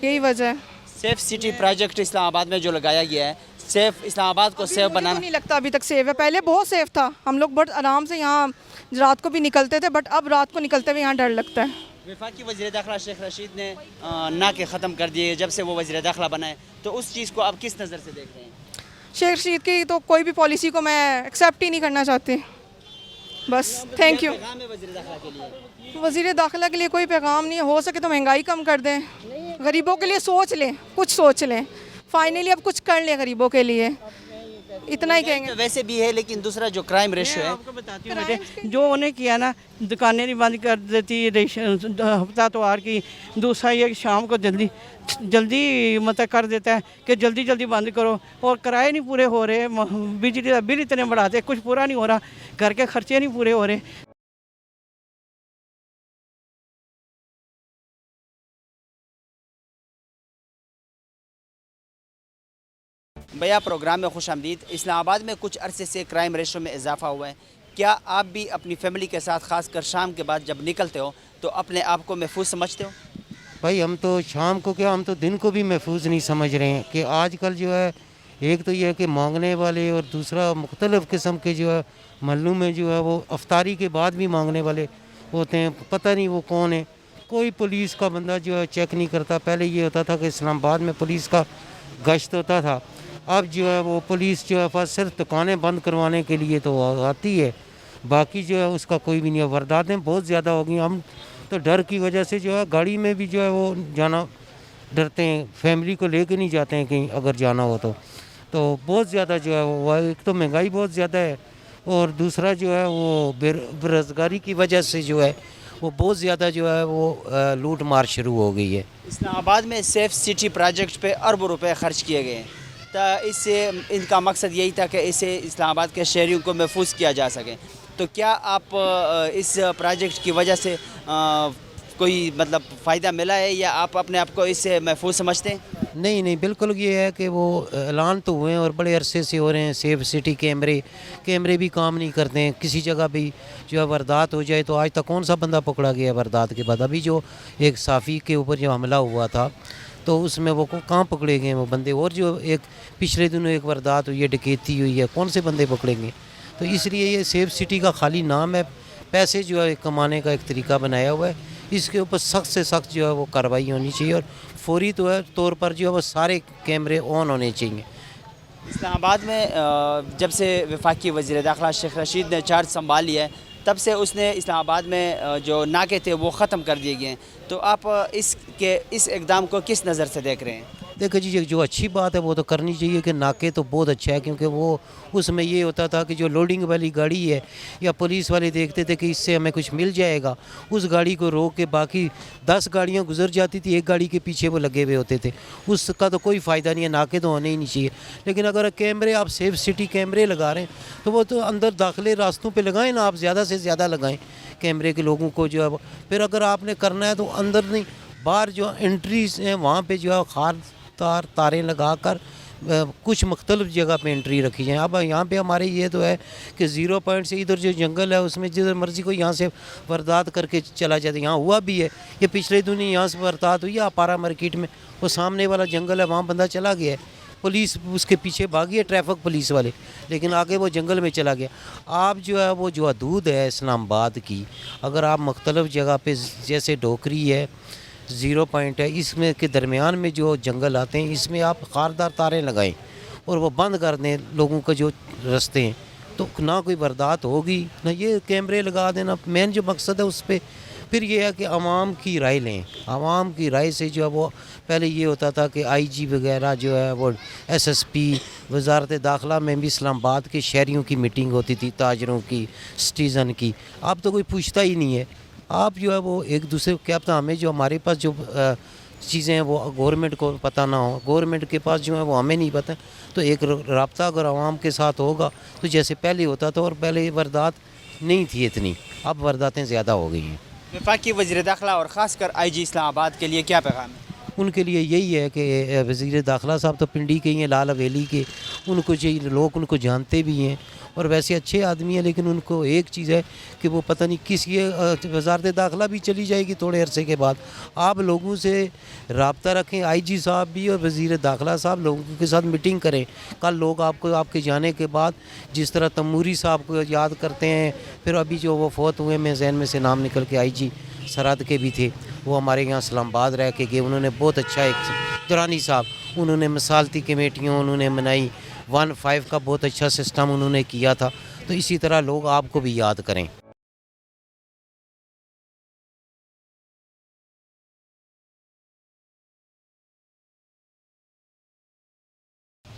यही वजह है। सेफ सिटी प्रोजेक्ट इस्लामाबाद में जो लगाया गया है, सेफ इस्लामाबाद को सेफ बनाना नहीं लगता अभी तक सेफ है। पहले बहुत सेफ था, हम लोग बहुत आराम से यहाँ रात को भी निकलते थे, बट अब रात को निकलते हुए यहाँ डर लगता है। वफाकी वज़ीर दाखिला शेख रशीद ने नाके ख़त्म कर दिए जब से वो वज़ीर दाखिला बनाए, तो उस चीज़ को आप किस नज़र से देख रहे हैं? शेख रशीद की तो कोई भी पॉलिसी को मैं एक्सेप्ट ही नहीं करना चाहती। बस थैंक यू। वज़ीर दाखिला के लिए कोई पैगाम नहीं है, हो सके तो महंगाई कम कर दें, गरीबों के लिए सोच लें, कुछ सोच लें, फाइनली अब कुछ कर लें गरीबों के लिए। इतना ही कहेंगे। तो वैसे भी है, लेकिन दूसरा जो क्राइम रेशो है, आपको बताती हूँ बेटे, जो उन्हें किया ना, दुकानें नहीं बंद कर देती हफ्ता त्योहार की, दूसरा ये शाम को जल्दी मतलब कर देता है कि जल्दी जल्दी बंद करो, और किराए नहीं पूरे हो रहे, बिजली का बिल इतने बढ़ाते, कुछ पूरा नहीं हो रहा, घर के खर्चे नहीं पूरे हो रहे। भैया प्रोग्राम में खुशामदीद। इस्लामाबाद में कुछ अरसे से क्राइम रेशो में इजाफा हुआ है। क्या आप भी अपनी फैमिली के साथ खासकर शाम के बाद जब निकलते हो तो अपने आप को महफूज समझते हो? भाई हम तो शाम को क्या, हम तो दिन को भी महफूज नहीं समझ रहे हैं कि आजकल जो है, एक तो ये है कि मांगने वाले, और दूसरा मुख्तलिफ़ किस्म के जो है महल्लों में जो है वो अफ्तारी के बाद भी मांगने वाले होते हैं, पता नहीं वो कौन है। कोई पुलिस का बंदा जो है चेक नहीं करता। पहले ये होता था कि इस्लामाबाद में पुलिस का गश्त होता था, अब जो है वो पुलिस जो है बस सिर्फ दुकानें बंद करवाने के लिए तो आती है, बाकी जो है उसका कोई भी नहीं है। वारदातें बहुत ज़्यादा हो गई, हम तो डर की वजह से जो है गाड़ी में भी जो है वो जाना डरते हैं, फैमिली को लेके नहीं जाते हैं कहीं अगर जाना हो तो बहुत ज़्यादा जो है वो, एक तो महंगाई बहुत ज़्यादा है, और दूसरा जो है वो बेरोज़गारी की वजह से जो है वो बहुत ज़्यादा जो है वो लूट मार शुरू हो गई है। इस्लामाबाद में सेफ सिटी प्रोजेक्ट पे अरबों रुपए खर्च किए गए हैं, तो इससे इनका मकसद यही था कि इसे इस्लामाबाद के शहरियों को महफूज किया जा सके। तो क्या आप इस प्रोजेक्ट की वजह से कोई मतलब फ़ायदा मिला है, या आप अपने आप को इससे महफूज समझते हैं? नहीं, बिल्कुल ये है कि वो ऐलान तो हुए हैं और बड़े अरसे से हो रहे हैं। सेफ सिटी कैमरे भी काम नहीं करते हैं। किसी जगह भी जो है वारदात हो जाए तो आज तक कौन सा बंदा पकड़ा गया वारदात के बाद? अभी जो एक साफ़ी के ऊपर जो हमला हुआ था तो उसमें वो कहाँ पकड़े गए वो बंदे? और जो एक पिछले दिनों एक वारदात हुई है, डकैती हुई है, कौन से बंदे पकड़ेंगे? तो इसलिए ये सेफ सिटी का खाली नाम है, पैसे जो है कमाने का एक तरीका बनाया हुआ है। इसके ऊपर सख्त से सख्त जो है वो कार्रवाई होनी चाहिए, और फौरी तौर पर जो है वो सारे कैमरे ऑन होने चाहिए। इस्लामाबाद में जब से वफाकी वज़ीर दाखिला शेख रशीद ने चार्ज संभाल लिया है, तब से उसने इस्लामाबाद में जो नाके थे वो ख़त्म कर दिए गए हैं। तो आप इस इक़दाम को किस नज़र से देख रहे हैं? देखो जी, जो अच्छी बात है वो तो करनी चाहिए कि नाके तो बहुत अच्छा है, क्योंकि वो उसमें ये होता था कि जो लोडिंग वाली गाड़ी है या पुलिस वाले देखते थे कि इससे हमें कुछ मिल जाएगा, उस गाड़ी को रोक के बाकी 10 गाड़ियां गुजर जाती थी, एक गाड़ी के पीछे वो लगे हुए होते थे। उसका तो कोई फ़ायदा नहीं है, नाके तो होने ही नहीं चाहिए। लेकिन अगर कैमरे, आप सेफ सिटी कैमरे लगा रहे हैं तो वो तो अंदर दाखिले रास्तों पर लगाएं ना, आप ज़्यादा से ज़्यादा लगाएँ कैमरे के लोगों को जो है। फिर अगर आपने करना है तो अंदर नहीं, बाहर जो एंट्रीज हैं वहाँ पर जो है तारें लगा कर कुछ मुख्तलिफ जगह पे एंट्री रखी जाए। अब यहाँ पे हमारे ये तो है कि 0 पॉइंट से इधर जो जंगल है उसमें जिधर मर्ज़ी को यहाँ से वारदात करके चला जाता है। यहाँ हुआ भी है, ये पिछले दिन यहाँ से वारदात हुई है अपारा मार्केट में, वो सामने वाला जंगल है, वहाँ बंदा चला गया है, पुलिस उसके पीछे भागी है, ट्रैफिक पुलिस वाले, लेकिन आगे वो जंगल में चला गया। आप जो है वो जो हदूद है इस्लामाबाद की, अगर आप मुख्तलिफ जगह पे जैसे डोकरी है, 0 पॉइंट है, इसमें के दरमियान में जो जंगल आते हैं इसमें आप खारदार तारें लगाएं और वो बंद कर दें लोगों का जो रास्ते हैं, तो ना कोई वारदात होगी ना ये कैमरे लगा देना। मेन जो मकसद है उस पर फिर ये है कि आवाम की राय लें। आवाम की राय से जो है वो पहले ये होता था कि IG वगैरह जो है वो SSP वजारत दाखिला में भी इस्लामाबाद के शहरियों की मीटिंग होती थी, ताजरों की, सिटीज़न की। अब तो कोई पूछता ही नहीं है। आप जो है वो एक दूसरे को क्या पता, हमें जो हमारे पास जो चीज़ें हैं वो गवर्नमेंट को पता ना हो, गवर्नमेंट के पास जो है वो हमें नहीं पता। तो एक रब्ता अगर आवाम के साथ होगा तो जैसे पहले होता था, और पहले वारदात नहीं थी इतनी, अब वारदातें ज़्यादा हो गई हैं। वफाकी वज़ीर दाखिला और ख़ासकर IG इस्लामाबाद के लिए क्या पैगाम है? उनके लिए यही है कि वज़ीर दाखिला साहब तो पिंडी के ही हैं, लाल हवेली के, उनको लोग उनको जानते भी हैं और वैसे अच्छे आदमी हैं, लेकिन उनको एक चीज़ है कि वो पता नहीं किस, ये वज़ारत दाखिला भी चली जाएगी थोड़े अरसे के बाद। आप लोगों से रब्ता रखें, IG साहब भी और वज़ीर दाखिला साहब लोगों के साथ मीटिंग करें। कल लोग आपको आपके जाने के बाद जिस तरह तमूरी साहब को याद करते हैं, फिर अभी जो वो फौत हुए, में जहन में से नाम निकल के IG सरहद के भी थे, वो हमारे यहाँ इस्लामाबाद रह के गए। उन्होंने बहुत अच्छा, एक दुरानी साहब, उन्होंने मिसालती कमेटियाँ उन्होंने बनाई, 1-5 का बहुत अच्छा सिस्टम उन्होंने किया था। तो इसी तरह लोग आपको भी याद करें।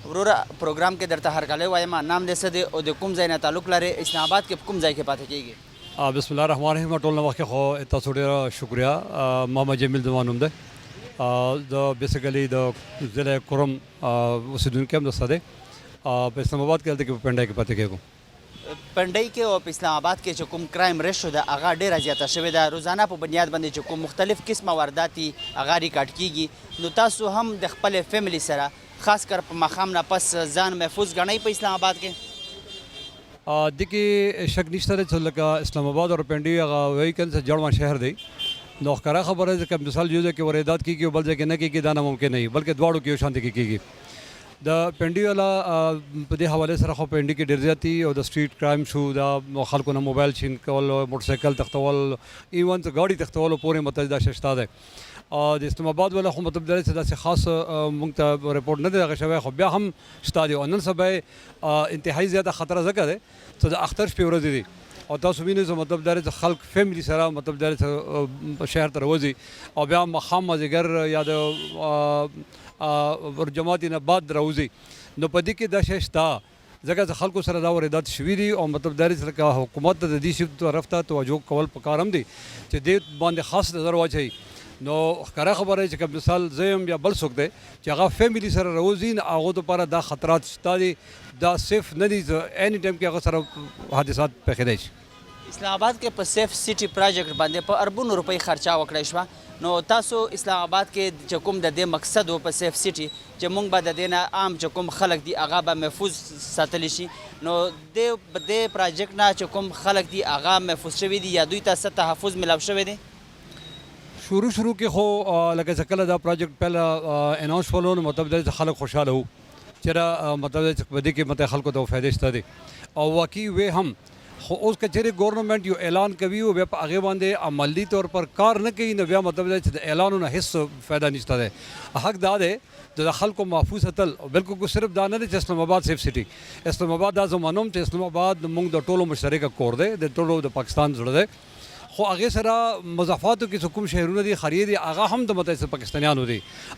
وروره پروګرام کې درته هرکلی وایم نام دې څه دی او د کوم ځای نه تعلق لري اسلام آباد کې کوم ځای کې پاتې کېږي بسم الله الرحمن الرحیم ټول نو وخت خو تاسو ډیر شکریا محمد جمیل زما نوم دی د بیسیکلی د ضلع کرم اوسیدونکی هم دسته دی په اسلام آباد کې هلته کې په پنډای کې پاتې کېږم پنډۍ کې او په اسلام آباد کې چې کوم کرایم ریشو ده هغه ډېره زیاته شوې ده روزانه په بنیاد باندې چې کوم مختلف قسمه واردات دي هغه ریکارډ کېږي نو تاسو هم د خپلې فیملی سره خاص کر په ماښام نه پس ځان محفوظ ګڼئ په اسلام آباد کې دې کې شک نشته دی چې لکه اسلام آباد او پنډۍ هغه وایي کنه چې جوړ شهر دی نو ښکاره خبره ده چې مثال یو ځای کې واردات کېږي او بل ځای کې نه کېږي دا ناممکن نه وي بلکې دواړو کې یو شانتي کې کېږي د پنډۍ والا په دې حوالې سره خو پنډۍ کې ډېر زیاتي او د سټریټ کرایم شو دا خلکو نه موبایل چین کول موټر سایکل تختول ایون ګاډي تختولو پورې متوجه دا شته ده د اسلام آباد والا خو مطلب دا چې داسې خاص موږ ته رپورټ نه دی دغه شوی خو بیا هم شته دی او نن سبا انتهایي زیاته خطره ځکه دی چې د اختر شپې ورځې دي او تاسو وینئ چې مطلب دا دی چې خلک فیملی سره مطلب دا دی چې شهر ته راوځي او بیا ماښام مازدیګر یا د جماعت نه بعد راوځي نو په دې کې دا شی شته ځکه چې خلکو سره دا واردات شوي دي او مطلب دا دی چې حکومت ته د دې شي طرف ته توجه کول پکار هم دی چې دې باندې خاص نظر واچوي نو ښکاره خبره چې که مثال زه یم یا بل څوک دی چې هغه فیملی سره راوځي نو هغو دپاره دا خطرات شته دي دا سیف نه دي اینی ټایم کې هغه سره حادثات پېښېدی شي اسلام آباد کې په سیف سټي پروجیکټ باندې په اربونو روپۍ خرچه وکړی شوه نو تاسو اسلام آباد کې چې کوم د دې مقصد و په سیف سټي چې موږ به د دې نه عام چې کوم خلک دي هغه به محفوظ ساتلی شي نو دې پروجیکټ نه چې کوم خلک دي هغه محفوظ شوي دي یا دوی ته څه تحفظ ملاو شوی دی شروع کې خو لکه چې کله دا پروجیکټ پهله اناونس شولو نو مطلب دا چې خلک خوشحاله وو چې مطلب چې په دې کې مطلب خلکو ته فایدې شته دي او واقعي وی هم خو اوس که چیرې ګورنمنټ یو اعلان کوي او بیا په هغې باندې عملي طور پر کار نه کوي نو بیا مطلب دا چې د اعلانو نه هېڅ فایده نشته دی حق دا دی د خلکو محفوظ ساتل او بالکل صرف دا نه دی چې اسلام آباد سیف سټي اسلام آباد دا زه منم چې اسلام آباد موږ د ټولو مشترکه کور دی د ټولو د پاکستان زړه دی خو هغې سره مضافاتو کې چې کوم شهرونه دي خرید دي هغه هم د متحد پاکستانیانو دي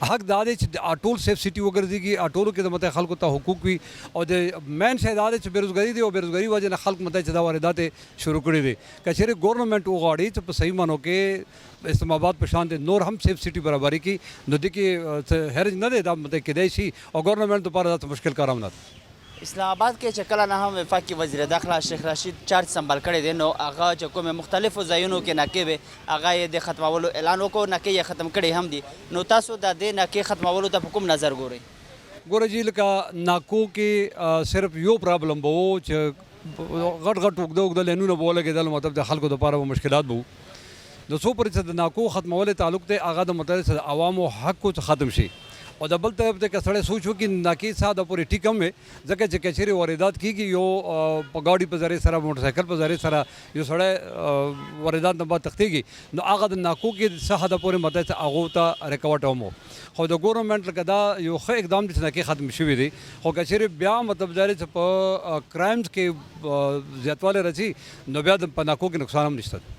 حق دا دی چې ټول سیف سټي وګرځېږي ټولو کې د متحد خلکو ته حقوق وي او د مین شی دا دی چې بېروزګاري دی او بېروزګاري وجې نه خلک متحد دا واردات شروع کړي دي که چېرې ګورنمنټ وغواړي چې په صحیح معنو کې اسلام آباد په شان نور هم سیف سټي برابري کړي نو دې کې حرج نه دی دا متحد کېدی شي او ګورنمنټ دپاره دا مشکل کار هم نه دی اسلام آباد کې چې کله نه هم وفاقي وزیر داخله شیخ رشید چارج سنبال کړی دی نو هغه چې کومې مختلفو ځایونو کې ناکې وې هغه یې د ختمولو اعلان وکړو ناکې یې ختم کړی هم دي نو تاسو د دې ناکې ختمولو ته په کوم نظر ګورئ ګوره جی لکه ناکو کې صرف یو پرابلم به و چې غټ اوږده لینونه به ولګېدل مطلب د خلکو دپاره به مشکلات به وو نو څو پورې چې د ناکو ختمولو تعلق دی هغه د مطلب د عوامو حقو څخه ختم شي او د بل طرف ته که سړی سوچ وکړي ناکې ساده پورې ټیک هم وي ځکه چې که چېرې واردات کېږي یو په ګاډي په ذریعې سره موټر سایکل په ذریعې سره یو سړی واردات نه بعد تښتېږي نو هغه د ناکو کې څه حده پورې مطلب چې هغو ته ریکورډ هم و خو د ګورنمنټ لکه دا یو ښه اقدام دی چې ناکې ختم شوي دي خو که چېرې بیا مطلب دا دی چې په کرایمز کې زیاتوالی راځي نو بیا په ناکو کې نقصان هم نشته دی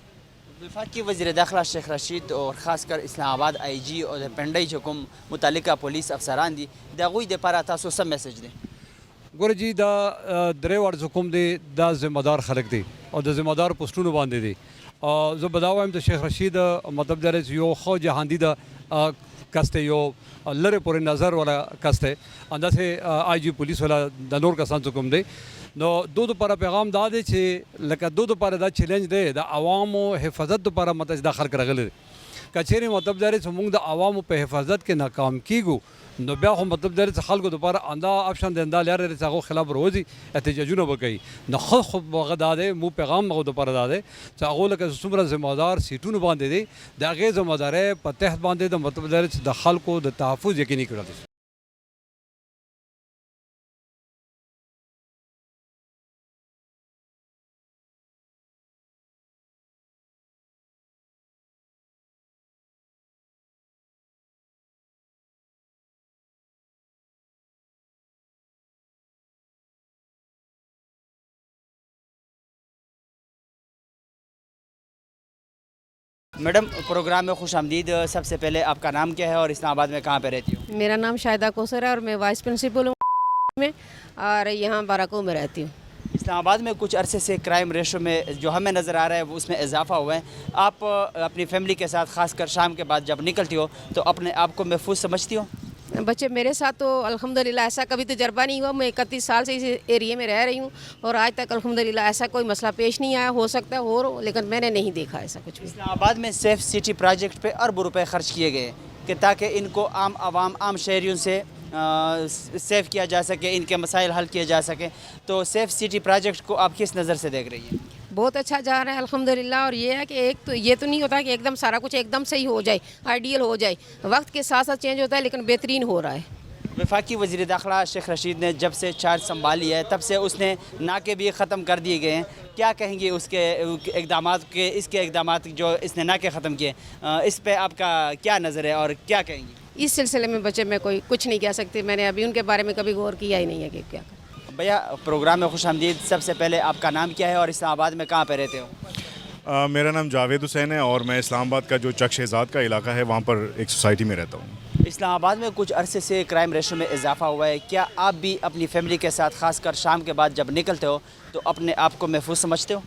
وفاقی وزیر داخلہ شیخ رشید اور خاص کر اسلام آباد آئی جی اور پنڈئی چې کوم متعلقه پولیس افسران دي د هغوی دپاره تاسو څه میسج دی ګوره جي دا درې واړه چې کوم دی دا ذمهدار خلک دي او د ذمهدار پوسټونو باندې دي او زه به دا وایم چې شیخ رشید مطلب دا دی چې یو ښه جهاندي کس دی یو لرې پورې نظر والا کس دی همداسې آئی جي پولیس والا د نور کسان چې کوم دی نو دو دپاره پیغام دا دی چې لکه دو دپاره دا چیلنج دی د عوامو حفاظت دپاره مطلب دا خلک راغلی دی که چیرې مطلب دا دی چې موږ د عوامو په حفاظت کې ناکام کیږو نو بیا خو مطلب دا دی چې خلکو دپاره اندا آپشن دی اندا لاره دی چې هغو خلاف راوځي احتجاجونه به کوي نو ښه خو هغه دا دی مو پیغام هغو دپاره دا دی چې هغو لکه څومره ذمهدار سیټونو باندې دی د هغې ذمهدارۍ په تحت باندې د مطلب دا دی چې د خلکو د تحفظ یقیني کړل شي میڈم پروگرام میں خوش آمدید سب سے پہلے آپ کا نام کیا ہے اور اسلام آباد میں کہاں پہ رہتی ہوں میرا نام شاہدہ کوثر ہے اور میں وائس پرنسپل ہوں में और यहाँ बाराको में रहती हूँ। इस्लामाबाद में कुछ अरसे से क्राइम रेशो में जो हमें नज़र आ रहा है वो उसमें इजाफा हुआ है। आप अपनी फैमिली के साथ खासकर शाम के बाद जब निकलती हो तो अपने आप को महफूज समझती हो? बच्चे मेरे साथ तो अल्हम्दुलिल्लाह ऐसा कभी तजर्बा नहीं हुआ। मैं 31 साल से इस एरिया में रह रही हूँ और आज तक अल्हम्दुलिल्लाह ऐसा कोई मसला पेश नहीं आया। हो सकता है हो, लेकिन मैंने नहीं देखा ऐसा कुछ भी। इस्लामाबाद में सेफ सिटी प्रोजेक्ट पे अरबों रुपए खर्च किए गए कि ताकि इनको आम शहरियों से सेव किया जा सके, इनके मसाइल हल किए जा सके। तो सेफ सिटी प्रोजेक्ट को आप किस नज़र से देख रही हैं? बहुत अच्छा जा रहा है अल्हम्दुलिल्लाह। और ये है कि एक तो ये तो नहीं होता कि एकदम सारा कुछ एकदम सही हो जाए, आइडियल हो जाए, वक्त के साथ साथ चेंज होता है, लेकिन बेहतरीन हो रहा है। वफाकी वज़ीर दाखिला शेख रशीद ने जब से चार्ज संभाली है तब से उसने नाके भी ख़त्म कर दिए गए हैं। क्या कहेंगे उसके इक़दामात के, इसके इक़दामात जो इसने नाके ख़त्म किए, इस पे आपका क्या नज़र है और क्या कहेंगे? इस सिलसिले में बच्चे मैं कोई कुछ नहीं कह सकती। मैंने अभी उनके बारे में कभी गौर किया ही नहीं है कि क्या। भैया प्रोग्राम में खुशामदीद। सबसे पहले आपका नाम क्या है और इस्लामाबाद में कहाँ पे रहते हो? मेरा नाम जावेद हुसैन है और मैं इस्लामाबाद का जो चक शहजाद का इलाका है वहाँ पर एक सोसाइटी में रहता हूँ। इस्लामाबाद में कुछ अरसे से क्राइम रेशो में इजाफा हुआ है। क्या आप भी अपनी फैमिली के साथ खासकर शाम के बाद जब निकलते हो तो अपने आप को महफूज समझते हो?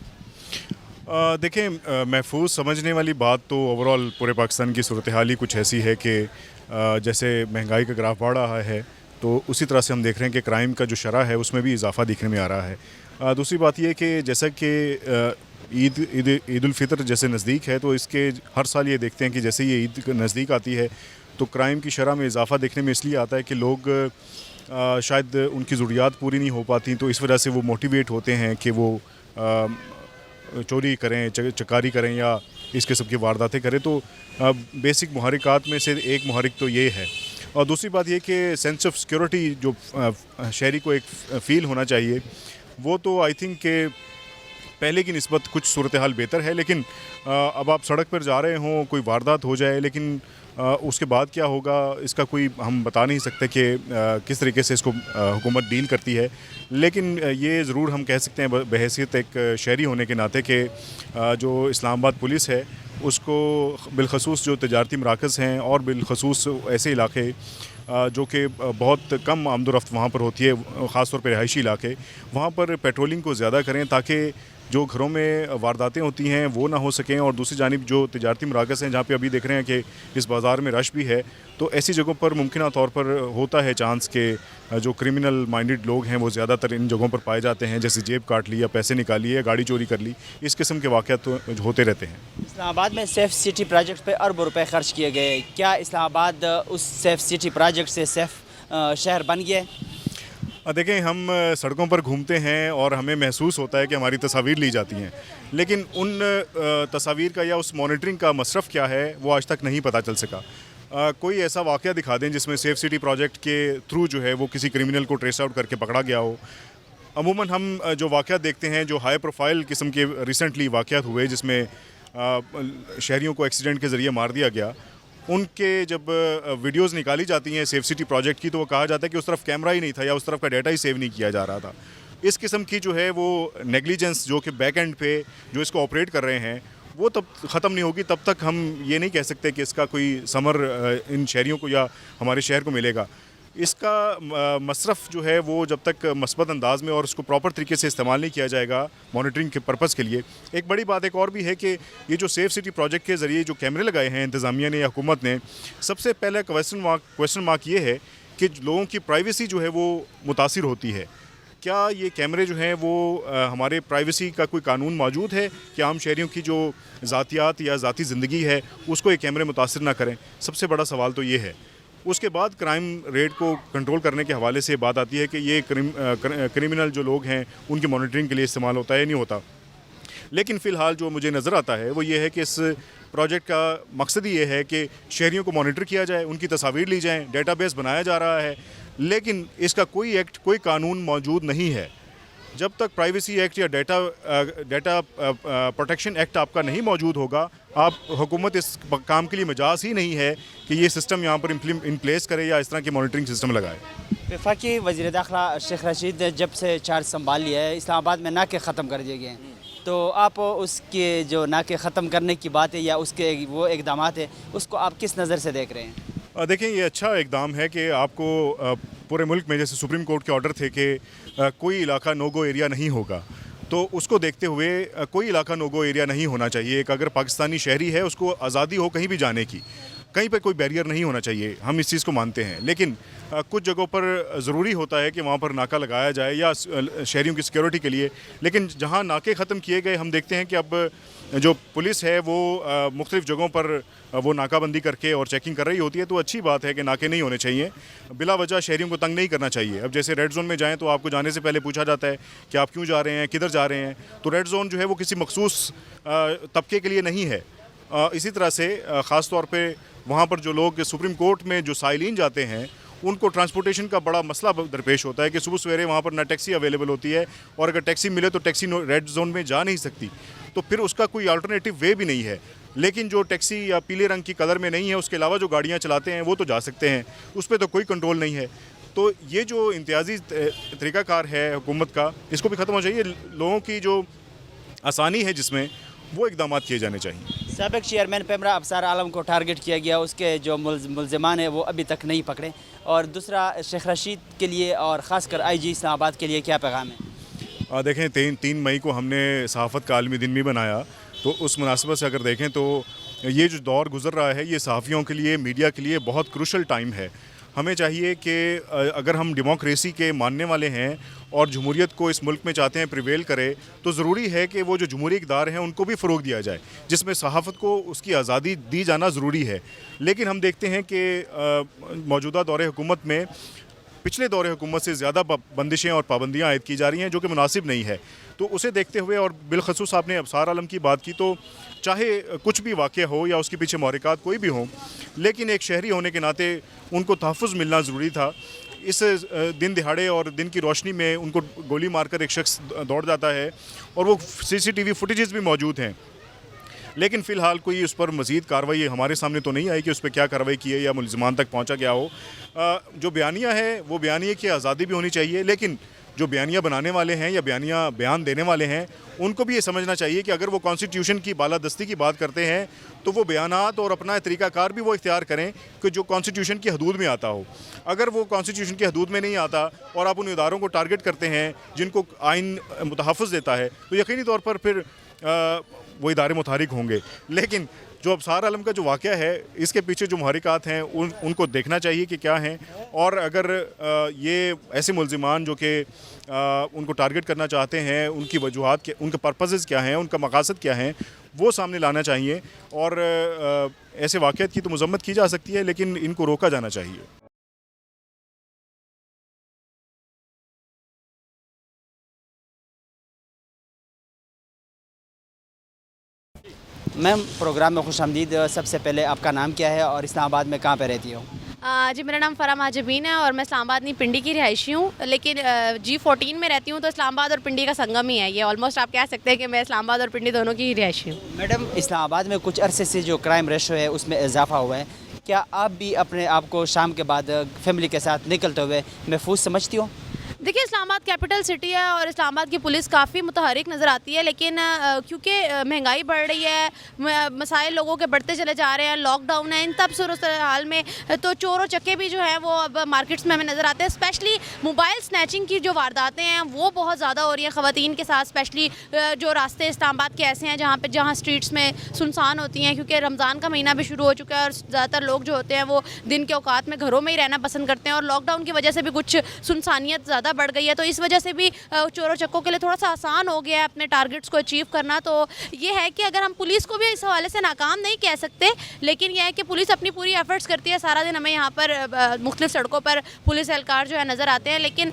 देखें, महफूज समझने वाली बात तो ओवरऑल पूरे पाकिस्तान की सूरत हाल ही कुछ ऐसी है कि जैसे महंगाई का ग्राफ बढ़ रहा है तो उसी तरह से हम देख रहे हैं कि क्राइम का जो शरह है उसमें भी इजाफा देखने में आ रहा है। दूसरी बात यह कि जैसा कि ईद उल फितर जैसे नज़दीक है तो इसके हर साल ये देखते हैं कि जैसे ये ईद नज़दीक आती है तो क्राइम की शरह में इजाफा देखने में इसलिए आता है कि लोग शायद उनकी ज़रूरियात पूरी नहीं हो पाती, तो इस वजह से वो मोटिवेट होते हैं कि वो चोरी करें, चकारी करें या इस किस्म की वारदातें करें। तो बेसिक मुहर्रिकात में से एक मुहर्रिक तो ये है। और दूसरी बात ये कि सेंस ऑफ सिक्योरिटी जो शहरी को एक फ़ील होना चाहिए वो तो आई थिंक कि पहले की निस्बत कुछ सूरत हाल बेहतर है। लेकिन अब आप सड़क पर जा रहे हों, कोई वारदात हो जाए, लेकिन उसके बाद क्या होगा इसका कोई हम बता नहीं सकते कि किस तरीके से इसको हुकूमत डील करती है। लेकिन ये ज़रूर हम कह सकते हैं बहैसियत एक शहरी होने के नाते कि जो इस्लामाबाद पुलिस है उसको बिलखसूस जो तजारती मराकज़ हैं और बिलखसूस ऐसे इलाके जो कि बहुत कम आमदोरफ्त वहाँ पर होती है, ख़ास तौर पर रिहायशी इलाके, वहाँ पर पेट्रोलिंग को ज़्यादा करें ताकि जो घरों में वारदातें होती हैं वो ना हो सकें। और दूसरी जानिब जो तजारती मराकज़ हैं जहाँ पे अभी देख रहे हैं कि इस बाज़ार में रश भी है, तो ऐसी जगहों पर मुमकिन तौर पर होता है चांस के जो क्रिमिनल माइंडेड लोग हैं वो ज़्यादातर इन जगहों पर पाए जाते हैं, जैसे जेब काट ली या पैसे निकाली या गाड़ी चोरी कर ली, इस किस्म के वाक़यात तो होते रहते हैं। इस्लामाबाद में सेफ सिटी प्रोजेक्ट पे अरबों रुपए खर्च किए गए। क्या इस्लामाबाद उस सेफ सिटी प्रोजेक्ट से सेफ शहर बन गया है? देखें, हम सड़कों पर घूमते हैं और हमें महसूस होता है कि हमारी तस्वीर ली जाती हैं, लेकिन उन तस्वीर का या उस मॉनिटरिंग का मसरफ़ क्या है वो आज तक नहीं पता चल सका। कोई ऐसा वाक़या दिखा दें जिसमें सेफ सिटी प्रोजेक्ट के थ्रू जो है वो किसी क्रिमिनल को ट्रेस आउट करके पकड़ा गया हो। अमूमन हम जो वाक़या देखते हैं जो हाई प्रोफाइल किस्म के रिसेंटली वाक़यात हुए जिसमें शहरियों को एक्सीडेंट के ज़रिए मार दिया गया, उनके जब वीडियोस निकाली जाती हैं सेफ सिटी प्रोजेक्ट की तो वो कहा जाता है कि उस तरफ कैमरा ही नहीं था या उस तरफ का डाटा ही सेव नहीं किया जा रहा था। इस किस्म की जो है वो नेग्लिजेंस जो कि बैक एंड पे जो इसको ऑपरेट कर रहे हैं वो तब ख़त्म नहीं होगी, तब तक हम ये नहीं कह सकते कि इसका कोई समर इन शहरियों को या हमारे शहर को मिलेगा। इसका मसरफ़ जो है वो जब तक मस्बत अंदाज में और उसको प्रॉपर तरीके से इस्तेमाल नहीं किया जाएगा मॉनिटरिंग के पर्पज़ के लिए। एक बड़ी बात एक और भी है कि ये जो सेफ सिटी प्रोजेक्ट के ज़रिए जो कैमरे लगाए हैं इंतज़ामिया ने या हुकूमत ने, सबसे पहले क्वेश्चन मार्क ये है कि लोगों की प्राइवेसी जो है वो मुतासिर होती है। क्या ये कैमरे जो हैं वो हमारे प्राइवेसी का कोई कानून मौजूद है कि आम शहरियों की जो ज़ातियात या ज़ाती ज़िंदगी है उसको ये कैमरे मुतासिर ना करें? सबसे बड़ा सवाल तो ये है। उसके बाद क्राइम रेट को कंट्रोल करने के हवाले से बात आती है कि ये क्रिमिनल जो लोग हैं उनकी मॉनिटरिंग के लिए इस्तेमाल होता है या नहीं होता। लेकिन फ़िलहाल जो मुझे नज़र आता है वो ये है कि इस प्रोजेक्ट का मकसद ही ये है कि शहरियों को मॉनिटर किया जाए, उनकी तस्वीर ली जाए, डेटाबेस बनाया जा रहा है, लेकिन इसका कोई एक्ट, कोई कानून मौजूद नहीं है। जब तक प्राइवेसी एक्ट या डेटा प्रोटेक्शन एक्ट आपका नहीं मौजूद होगा, आप हुकूमत इस काम के लिए मजाज ही नहीं है कि ये सिस्टम यहाँ पर इन प्लेस करे या इस तरह की मॉनिटरिंग सिस्टम लगाए। वफाकी वज़ीर दाखिला शेख रशीद ने जब से चार्ज संभाल लिया है इस्लामाबाद में नाके ख़त्म कर दिए गए हैं, तो आप उसके जो नाके ख़त्म करने की बात है या उसके वो इक़दामात है उसको आप किस नज़र से देख रहे हैं? देखें, ये अच्छा इक़दाम है कि आपको पूरे मुल्क में, जैसे सुप्रीम कोर्ट के ऑर्डर थे कि कोई इलाका नो गो एरिया नहीं होगा, तो उसको देखते हुए कोई इलाका नो गो एरिया नहीं होना चाहिए। एक अगर पाकिस्तानी शहरी है उसको आज़ादी हो कहीं भी जाने की, कहीं पे कोई बैरियर नहीं होना चाहिए, हम इस चीज़ को मानते हैं। लेकिन कुछ जगहों पर ज़रूरी होता है कि वहाँ पर नाका लगाया जाए या शहरियों की सिक्योरिटी के लिए। लेकिन जहाँ नाके ख़त्म किए गए, हम देखते हैं कि अब जो पुलिस है वो मुख्तलिफ़ जगहों पर वो नाकाबंदी करके और चेकिंग कर रही होती है। तो अच्छी बात है कि नाके नहीं होने चाहिए, बिला वजह शहरियों को तंग नहीं करना चाहिए। अब जैसे रेड जोन में जाएँ तो आपको जाने से पहले पूछा जाता है कि आप क्यों जा रहे हैं, किधर जा रहे हैं। तो रेड जोन जो है वो किसी मखसूस तबके के लिए नहीं है। इसी तरह से ख़ास तौर पे वहाँ पर जो लोग सुप्रीम कोर्ट में जो साइलिन जाते हैं उनको ट्रांसपोर्टेशन का बड़ा मसला दरपेश होता है कि सुबह सवेरे वहाँ पर ना टैक्सी अवेलेबल होती है, और अगर टैक्सी मिले तो टैक्सी रेड जोन में जा नहीं सकती, तो फिर उसका कोई अल्टरनेटिव वे भी नहीं है। लेकिन जो टैक्सी या पीले रंग की कलर में नहीं है, उसके अलावा जो गाड़ियाँ चलाते हैं वो तो जा सकते हैं, उस पर तो कोई कंट्रोल नहीं है। तो ये जो इम्तियाज़ी तरीक़ाकार है हुकूमत का, इसको भी ख़त्म होना चाहिए। लोगों की जो आसानी है जिसमें, वो इक़दाम किए जाने चाहिए। साबिक चेयरमैन पेमरा अफसार आलम को टारगेट किया गया, उसके जो मुलज़मान हैं वो अभी तक नहीं पकड़े। और दूसरा, शेख रशीद के लिए और ख़ासकर IG इस्लामाबाद के लिए क्या पैगाम है? देखें, 3 मई को हमने सहाफ़त का आलमी दिन भी बनाया, तो उस मुनासिबत से अगर देखें तो ये जो दौर गुज़र रहा है, ये सहाफ़ियों के लिए, मीडिया के लिए बहुत क्रूशल टाइम है। हमें चाहिए कि अगर हम डेमोक्रेसी के मानने वाले हैं और जमहूरियत को इस मुल्क में चाहते हैं प्रिवेल करे, तो ज़रूरी है कि वो जो जमहूरी इक़दार हैं उनको भी फ़रोग़ दिया जाए, जिसमें सहाफ़त को उसकी आज़ादी दी जाना ज़रूरी है। लेकिन हम देखते हैं कि मौजूदा दौरे हुकूमत में पिछले दौरे हुकूमत से ज़्यादा बंदिशें और पाबंदियाँ आयद की जा रही हैं, जो कि मुनासिब नहीं है। तो उसे देखते हुए, और बिलखसूस आपने अफसार आलम की बात की, तो चाहे कुछ भी वाक़या हो या उसके पीछे महरिकात कोई भी हो, लेकिन एक शहरी होने के नाते उनको तहफ़्फ़ुज़ मिलना ज़रूरी था। इस दिन दिहाड़े और दिन की रोशनी में उनको गोली मारकर एक शख्स दौड़ जाता है, और वो CCTV फुटेजेस भी मौजूद हैं। लेकिन फ़िलहाल कोई उस पर मज़ीद कार्रवाई हमारे सामने तो नहीं आई कि उस पर क्या कार्रवाई की है या मुलज़मान तक पहुंचा गया हो। जो बयानिया है वो बयानिया की आज़ादी भी होनी चाहिए, लेकिन जो बयानिया बनाने वाले हैं या बयान देने वाले हैं, उनको भी ये समझना चाहिए कि अगर वो कॉन्स्टिट्यूशन की बालादस्ती की बात करते हैं तो वो बयानात और अपना तरीक़ाकार भी वो इख्तियार करें कि जो कॉन्स्टिट्यूशन की हदूद में आता हो। अगर वो कॉन्स्टिट्यूशन की हदूद में नहीं आता और आप उन इदारों को टारगेट करते हैं जिनको आइन मुतहफ़्फ़िज़ देता है, तो यकीनी तौर पर फिर वो इदारे मुतहरिक होंगे। लेकिन जो अफसार आलम का जो वाक़या है, इसके पीछे जो महरिकात हैं उनको देखना चाहिए कि क्या हैं, और अगर ये ऐसे मुलज़िमान जो कि उनको टारगेट करना चाहते हैं, उनकी वजूहात के, उनके पर्पसेस क्या हैं, उनका मकासद क्या हैं, वो सामने लाना चाहिए। और ऐसे वाक़यात की तो मज़म्मत की जा सकती है, लेकिन इनको रोका जाना चाहिए। मैम, प्रोग्राम में खुशामदीद। सबसे पहले आपका नाम क्या है और इस्लामाबाद में कहाँ पे रहती हो? जी, मेरा नाम फ़रा महाजबीन है और मैं इस्लामाबाद नहीं, पिंडी की रिहायशी हूँ, लेकिन G14 में रहती हूँ। तो इस्लामाबाद और पिंडी का संगम ही है ये। ऑलमोस्ट आप कह सकते हैं कि मैं इस्लामाबाद और पिंडी दोनों की ही रिहायशी हूँ। मैडम, इस्लामाबाद में कुछ अरसे से जो क्राइम रेशो है उसमें इजाफा हुआ है, क्या आप भी अपने आप को शाम के बाद फैमिली के साथ निकलते हुए महफूज समझती हो? देखिए, इस्लामाबाद कैपिटल सिटी है और इस्लामाबाद की पुलिस काफ़ी मुतहरिक नज़र आती है, लेकिन क्योंकि महंगाई बढ़ रही है, मसाइल लोगों के बढ़ते चले जा रहे हैं, लॉकडाउन है, इन तब सूरत हाल में तो चोर चक्के भी जो हैं वो अब मार्केट्स में हमें नज़र आते हैं। स्पेशली मोबाइल स्नैचिंग की जो वारदातें हैं वो बहुत ज़्यादा हो रही हैं ख़वातीन के साथ। स्पेशली जो रास्ते इस्लामाबाद के ऐसे हैं जहाँ स्ट्रीट्स में सुनसान होती हैं, क्योंकि रमज़ान का महीना भी शुरू हो चुका है और ज़्यादातर लोग जो होते हैं वो दिन के औकात में घरों में ही रहना पसंद करते हैं, और लॉकडाउन की वजह से भी कुछ सुनसानियत ज़्यादा बढ़ गई है। तो इस वजह से भी चोरों चक्कों के लिए थोड़ा सा आसान हो गया है अपने टारगेट्स को अचीव करना। तो ये है कि अगर हम पुलिस को भी इस हवाले से नाकाम नहीं कह सकते, लेकिन यह है कि पुलिस अपनी पूरी एफर्ट्स करती है। सारा दिन हमें यहाँ पर मुख्तलिफ सड़कों पर पुलिस एहलकार जो है नज़र आते हैं, लेकिन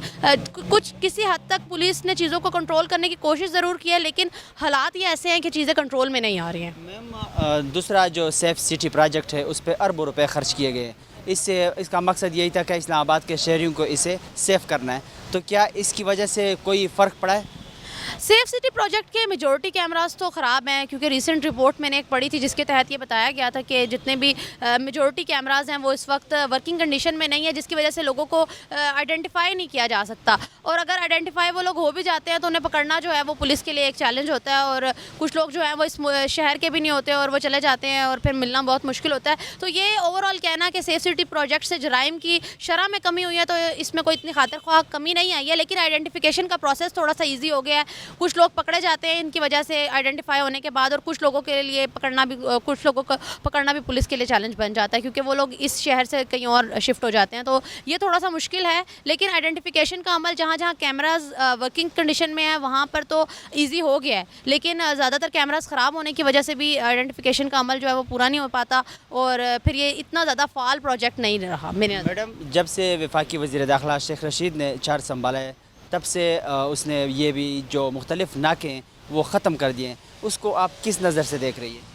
कुछ किसी हद तक पुलिस ने चीज़ों को कंट्रोल करने की कोशिश ज़रूर की है, लेकिन हालात ये ऐसे हैं कि चीज़ें कंट्रोल में नहीं आ रही हैं। मैम, दूसरा जो सेफ सिटी प्रोजेक्ट है उस पर अरबों रुपए खर्च किए गए। इसका मकसद यही था कि इस्लामाबाद के शहरियों को इसे सेफ़ करना है, तो क्या इसकी वजह से कोई फ़र्क पड़ा है? सेफ सिटी प्रोजेक्ट के मेजॉरिटी कैमरास तो ख़राब हैं, क्योंकि रीसेंट रिपोर्ट मैंने एक पढ़ी थी जिसके तहत ये बताया गया था कि जितने भी मेजॉरिटी कैमरास हैं वो इस वक्त वर्किंग कंडीशन में नहीं है, जिसकी वजह से लोगों को आइडेंटिफाई नहीं किया जा सकता। और अगर आइडेंटिफाई वो लोग हो भी जाते हैं तो उन्हें पकड़ना जो है वो पुलिस के लिए एक चैलेंज होता है, और कुछ लोग जो हैं वो इस शहर के भी नहीं होते और वो चले जाते हैं और फिर मिलना बहुत मुश्किल होता है। तो ये ओवरऑल कहना कि सेफ सिटी प्रोजेक्ट से जराइम की शरह में कमी हुई है, तो इसमें कोई इतनी खातिर ख्वाह कमी नहीं आई है, लेकिन आइडेंटिफिकेशन का प्रोसेस थोड़ा सा ईजी हो गया है। कुछ लोग पकड़े जाते हैं इनकी वजह से आइडेंटिफाई होने के बाद, और कुछ लोगों के लिए कुछ लोगों को पकड़ना भी पुलिस के लिए चैलेंज बन जाता है, क्योंकि वो लोग इस शहर से कहीं और शिफ्ट हो जाते हैं। तो ये थोड़ा सा मुश्किल है, लेकिन आइडेंटिफिकेशन का अमल जहाँ जहाँ कैमराज वर्किंग कंडीशन में है वहाँ पर तो ईजी हो गया है, लेकिन ज़्यादातर कैमराज ख़राब होने की वजह से भी आइडेंटिफिकेशन का अमल जो है वो पूरा नहीं हो पाता, और फिर ये इतना ज़्यादा फ़ाल प्रोजेक्ट नहीं रहा। मैडम, जब से वफाकी वज़ीर दाखिला शेख रशीद ने चार्ज संभाला है तब से उसने ये भी जो मुख्तलिफ नाके हैं वो ख़त्म कर दिए हैं, उसको आप किस नज़र से देख रही है?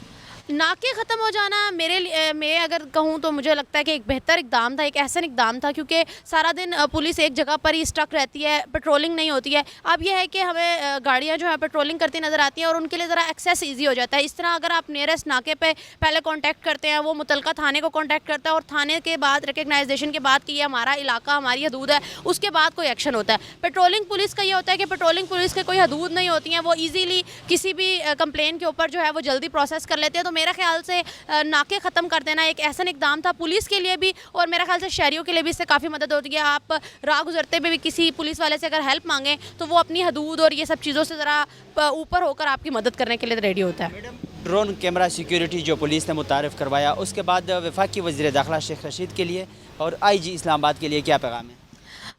नाके ख़त्म हो जाना मेरे लिए, मैं अगर कहूँ तो मुझे लगता है कि एक बेहतर इकदाम था, एक एहसन इकदाम था, क्योंकि सारा दिन पुलिस एक जगह पर ही स्टक रहती है, पेट्रोलिंग नहीं होती है। अब यह है कि हमें गाड़ियाँ जो है पेट्रोलिंग करती नज़र आती हैं और उनके लिए ज़रा एक्सेस ईजी हो जाता है। इस तरह अगर आप नियरेस्ट नाके पे पहले कॉन्टैक्ट करते हैं, वो मुतलका थाने को कॉन्टैक्ट करता है और थाने के बाद रिकगनाइजेशन के बाद कि ये हमारा इलाका, हमारी हदूद है, उसके बाद कोई एक्शन होता है। पेट्रोलिंग पुलिस का ये होता है कि पेट्रोलिंग पुलिस के कोई हदूद नहीं होती हैं, वो ईजीली किसी भी कंप्लेन के ऊपर जो है वो जल्दी प्रोसेस कर लेते हैं। तो मेरे ख्याल से नाके ख़त्म कर देना एक एहसन इकदाम था पुलिस के लिए भी, और मेरे ख्याल से शहरियों के लिए भी इससे काफ़ी मदद होती है। आप राह गुजरते भी किसी पुलिस वाले से अगर हेल्प मांगें तो वो अपनी हदूद और ये सब चीज़ों से ज़रा ऊपर होकर आपकी मदद करने के लिए रेडी होता है। ड्रोन कैमरा सिक्योरिटी जो पुलिस ने मुतारिफ़ करवाया, उसके बाद वफाकी वज़ीर दाखिला शेख रशीद के लिए और IG इस्लामाबाद के लिए क्या पैगाम है?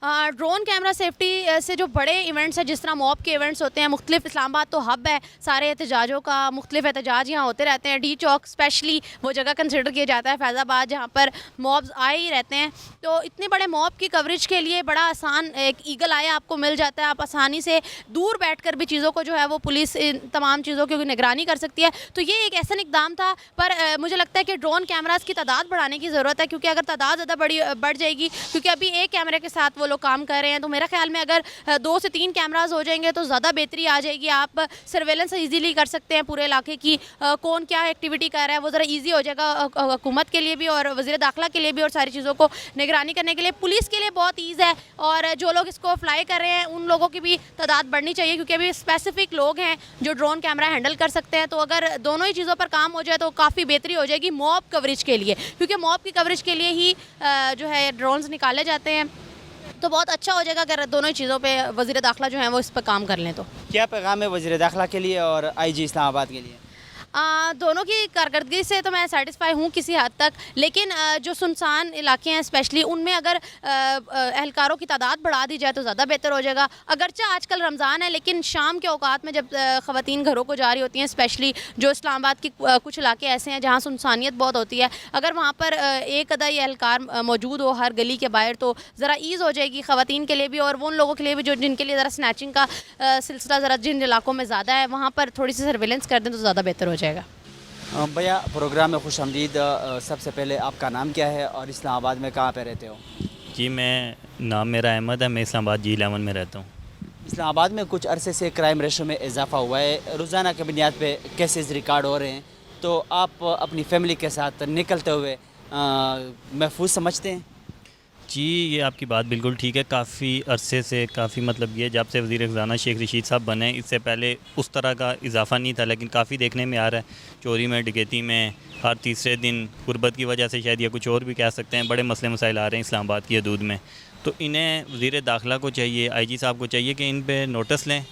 ड्रोन कैमरा सेफ्टी से जो बड़े इवेंट्स हैं, जिस तरह मॉब के इवेंट्स होते हैं, मुख्तलिफ इस्लामाबाद तो हब है सारे एहतजाजों का, मुख्तलिफ एहतजाज यहाँ होते रहते हैं। डी चौक स्पेशली वो जगह कंसिडर किया जाता है फैज़ाबाद, जहाँ पर मॉब्स आए ही रहते हैं। तो इतने बड़े मॉब की कवरेज के लिए बड़ा आसान एक ईगल आई आपको मिल जाता है, आप आसानी से दूर बैठ कर भी चीज़ों को जो है वो पुलिस तमाम चीज़ों की निगरानी कर सकती है। तो ये एक ऐसा इकदाम था, पर मुझे लगता है कि ड्रोन कैमराज की तादाद बढ़ाने की ज़रूरत है, क्योंकि अगर तादाद ज़्यादा बढ़ जाएगी, क्योंकि अभी एक कैमरे के साथ वो लोग काम कर रहे हैं, तो मेरे ख्याल में अगर 2 से 3 कैमराज हो जाएंगे तो ज़्यादा बेहतरी आ जाएगी। आप सर्वेलेंस इजीली कर सकते हैं पूरे इलाके की, कौन क्या एक्टिविटी कर रहा है, वो ज़रा इजी हो जाएगा हुकूमत के लिए भी और वज़ीर दाखिला के लिए भी, और सारी चीज़ों को निगरानी करने के लिए पुलिस के लिए बहुत ईज़ है। और जो लोग इसको अप्लाई कर रहे हैं उन लोगों की भी तादाद बढ़नी चाहिए, क्योंकि अभी स्पेसिफिक लोग हैं जो ड्रोन कैमरा हैंडल कर सकते हैं। तो अगर दोनों ही चीज़ों पर काम हो जाए तो काफ़ी बेहतरी हो जाएगी मॉब कवरेज के लिए, क्योंकि मॉब की कवरेज के लिए ही जो है ड्रोन्स निकाले जाते हैं। तो बहुत अच्छा हो जाएगा अगर दोनों ही चीज़ों पे वज़ीर दाखिला जो है वो इस पर काम कर लें। तो क्या पैगाम है वज़ीर दाखिला के लिए और IG इस्लामाबाद के लिए? दोनों की कारकर्दगी से तो मैं सेटिस्फाई हूँ किसी हद तक, लेकिन जो सुनसान इलाके हैं स्पेशली उनमें अगर एहलकारों की तादाद बढ़ा दी जाए तो ज़्यादा बेहतर हो जाएगा। अगरचे आजकल रमज़ान है, लेकिन शाम के औकात में जब ख़वातीन घरों को जा रही होती हैं, स्पेशली जो इस्लामाबाद की कुछ इलाके ऐसे हैं जहाँ सुनसानियत बहुत होती है, अगर वहाँ पर एक अदा एहलकार मौजूद हो हर गली के बाहर तो ज़रा ईज़ हो जाएगी ख़वातीन के लिए भी और उन लोगों के लिए भी जो जिनके लिए ज़रा स्नैचिंग का सिलसिला ज़रा जिन इलाकों में ज़्यादा है वहाँ पर थोड़ी सी सर्वेलेंस कर दें तो ज़्यादा बेहतर हो जाएगा। भैया, प्रोग्राम में खुश आमदीद। सबसे पहले आपका नाम क्या है और इस्लामाबाद में कहाँ पे रहते हो? जी, नाम मेरा अहमद है, मैं इस्लामाबाद G11 में रहता हूँ। इस्लामाबाद में कुछ अरसे से क्राइम रेशो में इजाफा हुआ है, रोज़ाना की बुनियाद पे केसेस रिकॉर्ड हो रहे हैं, तो आप अपनी फैमिली के साथ निकलते हुए महफूज समझते हैं? जी, ये आपकी बात बिल्कुल ठीक है। काफ़ी अरसे से मतलब ये जब से वज़ीर ख़ज़ाना शेख रशीद साहब बने, इससे पहले उस तरह का इजाफा नहीं था, लेकिन काफ़ी देखने में आ रहा है। चोरी में, डकैती में, हर तीसरे दिन गुर्बत की वजह से शायद या कुछ और भी कह सकते हैं, बड़े मसले मसाइल आ रहे हैं इस्लामाबाद की हदूद में। तो इन्हें वज़ीर दाखिला को चाहिए, IG साहब को चाहिए कि इन पर नोटिस लें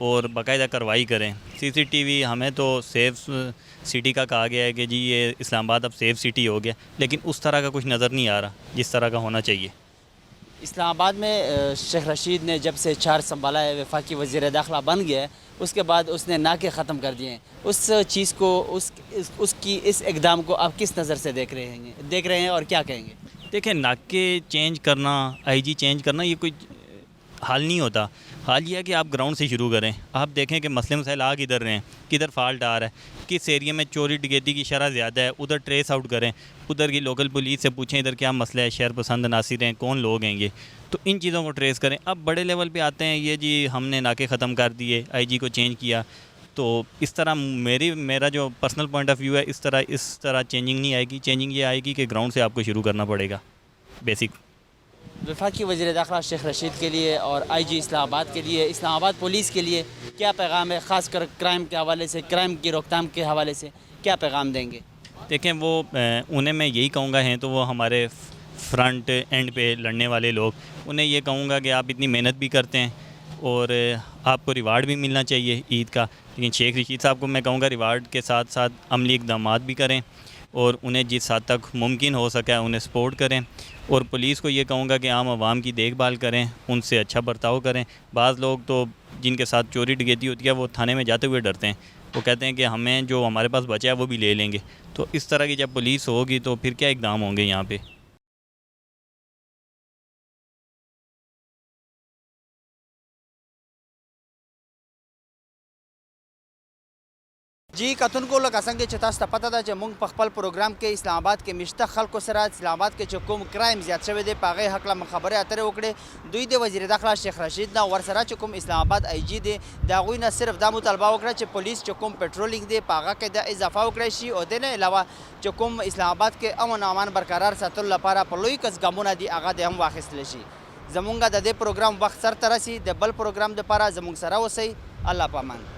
और बाकायदा कार्रवाई करें। CCTV हमें तो सेफ सिटी का कहा गया है कि जी ये इस्लामाबाद अब सेफ सिटी हो गया, लेकिन उस तरह का कुछ नज़र नहीं आ रहा जिस तरह का होना चाहिए। इस्लामाबाद में शेख रशीद ने जब से चार्ज संभाला है, वफाकी वज़ीर दाखिला बन गया है, उसके बाद उसने नाके ख़त्म कर दिए हैं। उस चीज़ को उसकी इस इक़दाम को आप किस नज़र से देख रहे हैं और क्या कहेंगे? देखें, नाके चेंज करना, IG चेंज करना, ये कोई حل نہیں ہوتا. حال یہ ہے کہ آپ گراؤنڈ سے شروع کریں. آپ دیکھیں کہ مسئلے مسائل آ کدھر رہے ہیں, کدھر فالٹ آ رہا ہے, کس ایریا میں چوری ڈکیتی کی شرح زیادہ ہے, ادھر ٹریس آؤٹ کریں. ادھر کی لوکل پولیس سے پوچھیں ادھر کیا مسئلہ ہے, شہر پسند عناصر ہیں, کون لوگ ہیں یہ, تو ان چیزوں کو ٹریس کریں. اب بڑے لیول پہ آتے ہیں یہ جی ہم نے ناکے ختم کر دیے, آئی جی کو چینج کیا, تو اس طرح میرا جو پرسنل پوائنٹ آف ویو ہے اس طرح چینجنگ نہیں آئے گی. چینجنگ یہ آئے گی کہ گراؤنڈ سے آپ کو شروع کرنا پڑے گا بیسک. وفاقی وزیر داخلہ شیخ رشید کے لیے اور آئی جی اسلام آباد کے لیے, اسلام آباد پولیس کے لیے کیا پیغام ہے, خاص کر کرائم کے حوالے سے, کرائم کی روک تھام کے حوالے سے کیا پیغام دیں گے؟ دیکھیں وہ انہیں میں یہی کہوں گا, ہیں تو وہ ہمارے فرنٹ اینڈ پہ لڑنے والے لوگ, انہیں یہ کہوں گا کہ آپ اتنی محنت بھی کرتے ہیں اور آپ کو ریوارڈ بھی ملنا چاہیے عید کا, لیکن شیخ رشید صاحب کو میں کہوں گا ریوارڈ کے ساتھ ساتھ عملی اقدامات بھی کریں اور انہیں جس حد تک ممکن ہو سکے انہیں سپورٹ کریں. اور پولیس کو یہ کہوں گا کہ عام عوام کی دیکھ بھال کریں, ان سے اچھا برتاؤ کریں. بعض لوگ تو جن کے ساتھ چوری ڈکیتی ہوتی ہے وہ تھانے میں جاتے ہوئے ڈرتے ہیں, وہ کہتے ہیں کہ ہمیں جو ہمارے پاس بچا ہے وہ بھی لے لیں گے. تو اس طرح کی جب پولیس ہوگی تو پھر کیا اقدام ہوں گے یہاں پہ. جی کتونکو لکه څنګه چې تاسو ته پته ده چې موږ په خپل پروګرام کې اسلام آباد کې مشته خلکو سره اسلام آباد کې چې کوم کرایم زیات شوی دی په هغې هکله موږ خبرې اترې وکړې. دوی د وزیر داخله شیخ رشید نه ورسره چې کوم اسلام آباد آی جي دی د هغوی نه صرف دا مطالبه وکړه چې پولیس چې کوم پټرولینګ دی په هغه کې د اضافه وکړی شي او د نه علاوه چې کوم اسلام آباد کې امن او امان برقرار ساتلو لپاره په لوی کس ګامونه دي هغه د هم واخیستلی شي. زمونږ د دې پروګرام وخت سرته رسي. د بل پروګرام دپاره زمونږ سره اوسئ. الله په امان.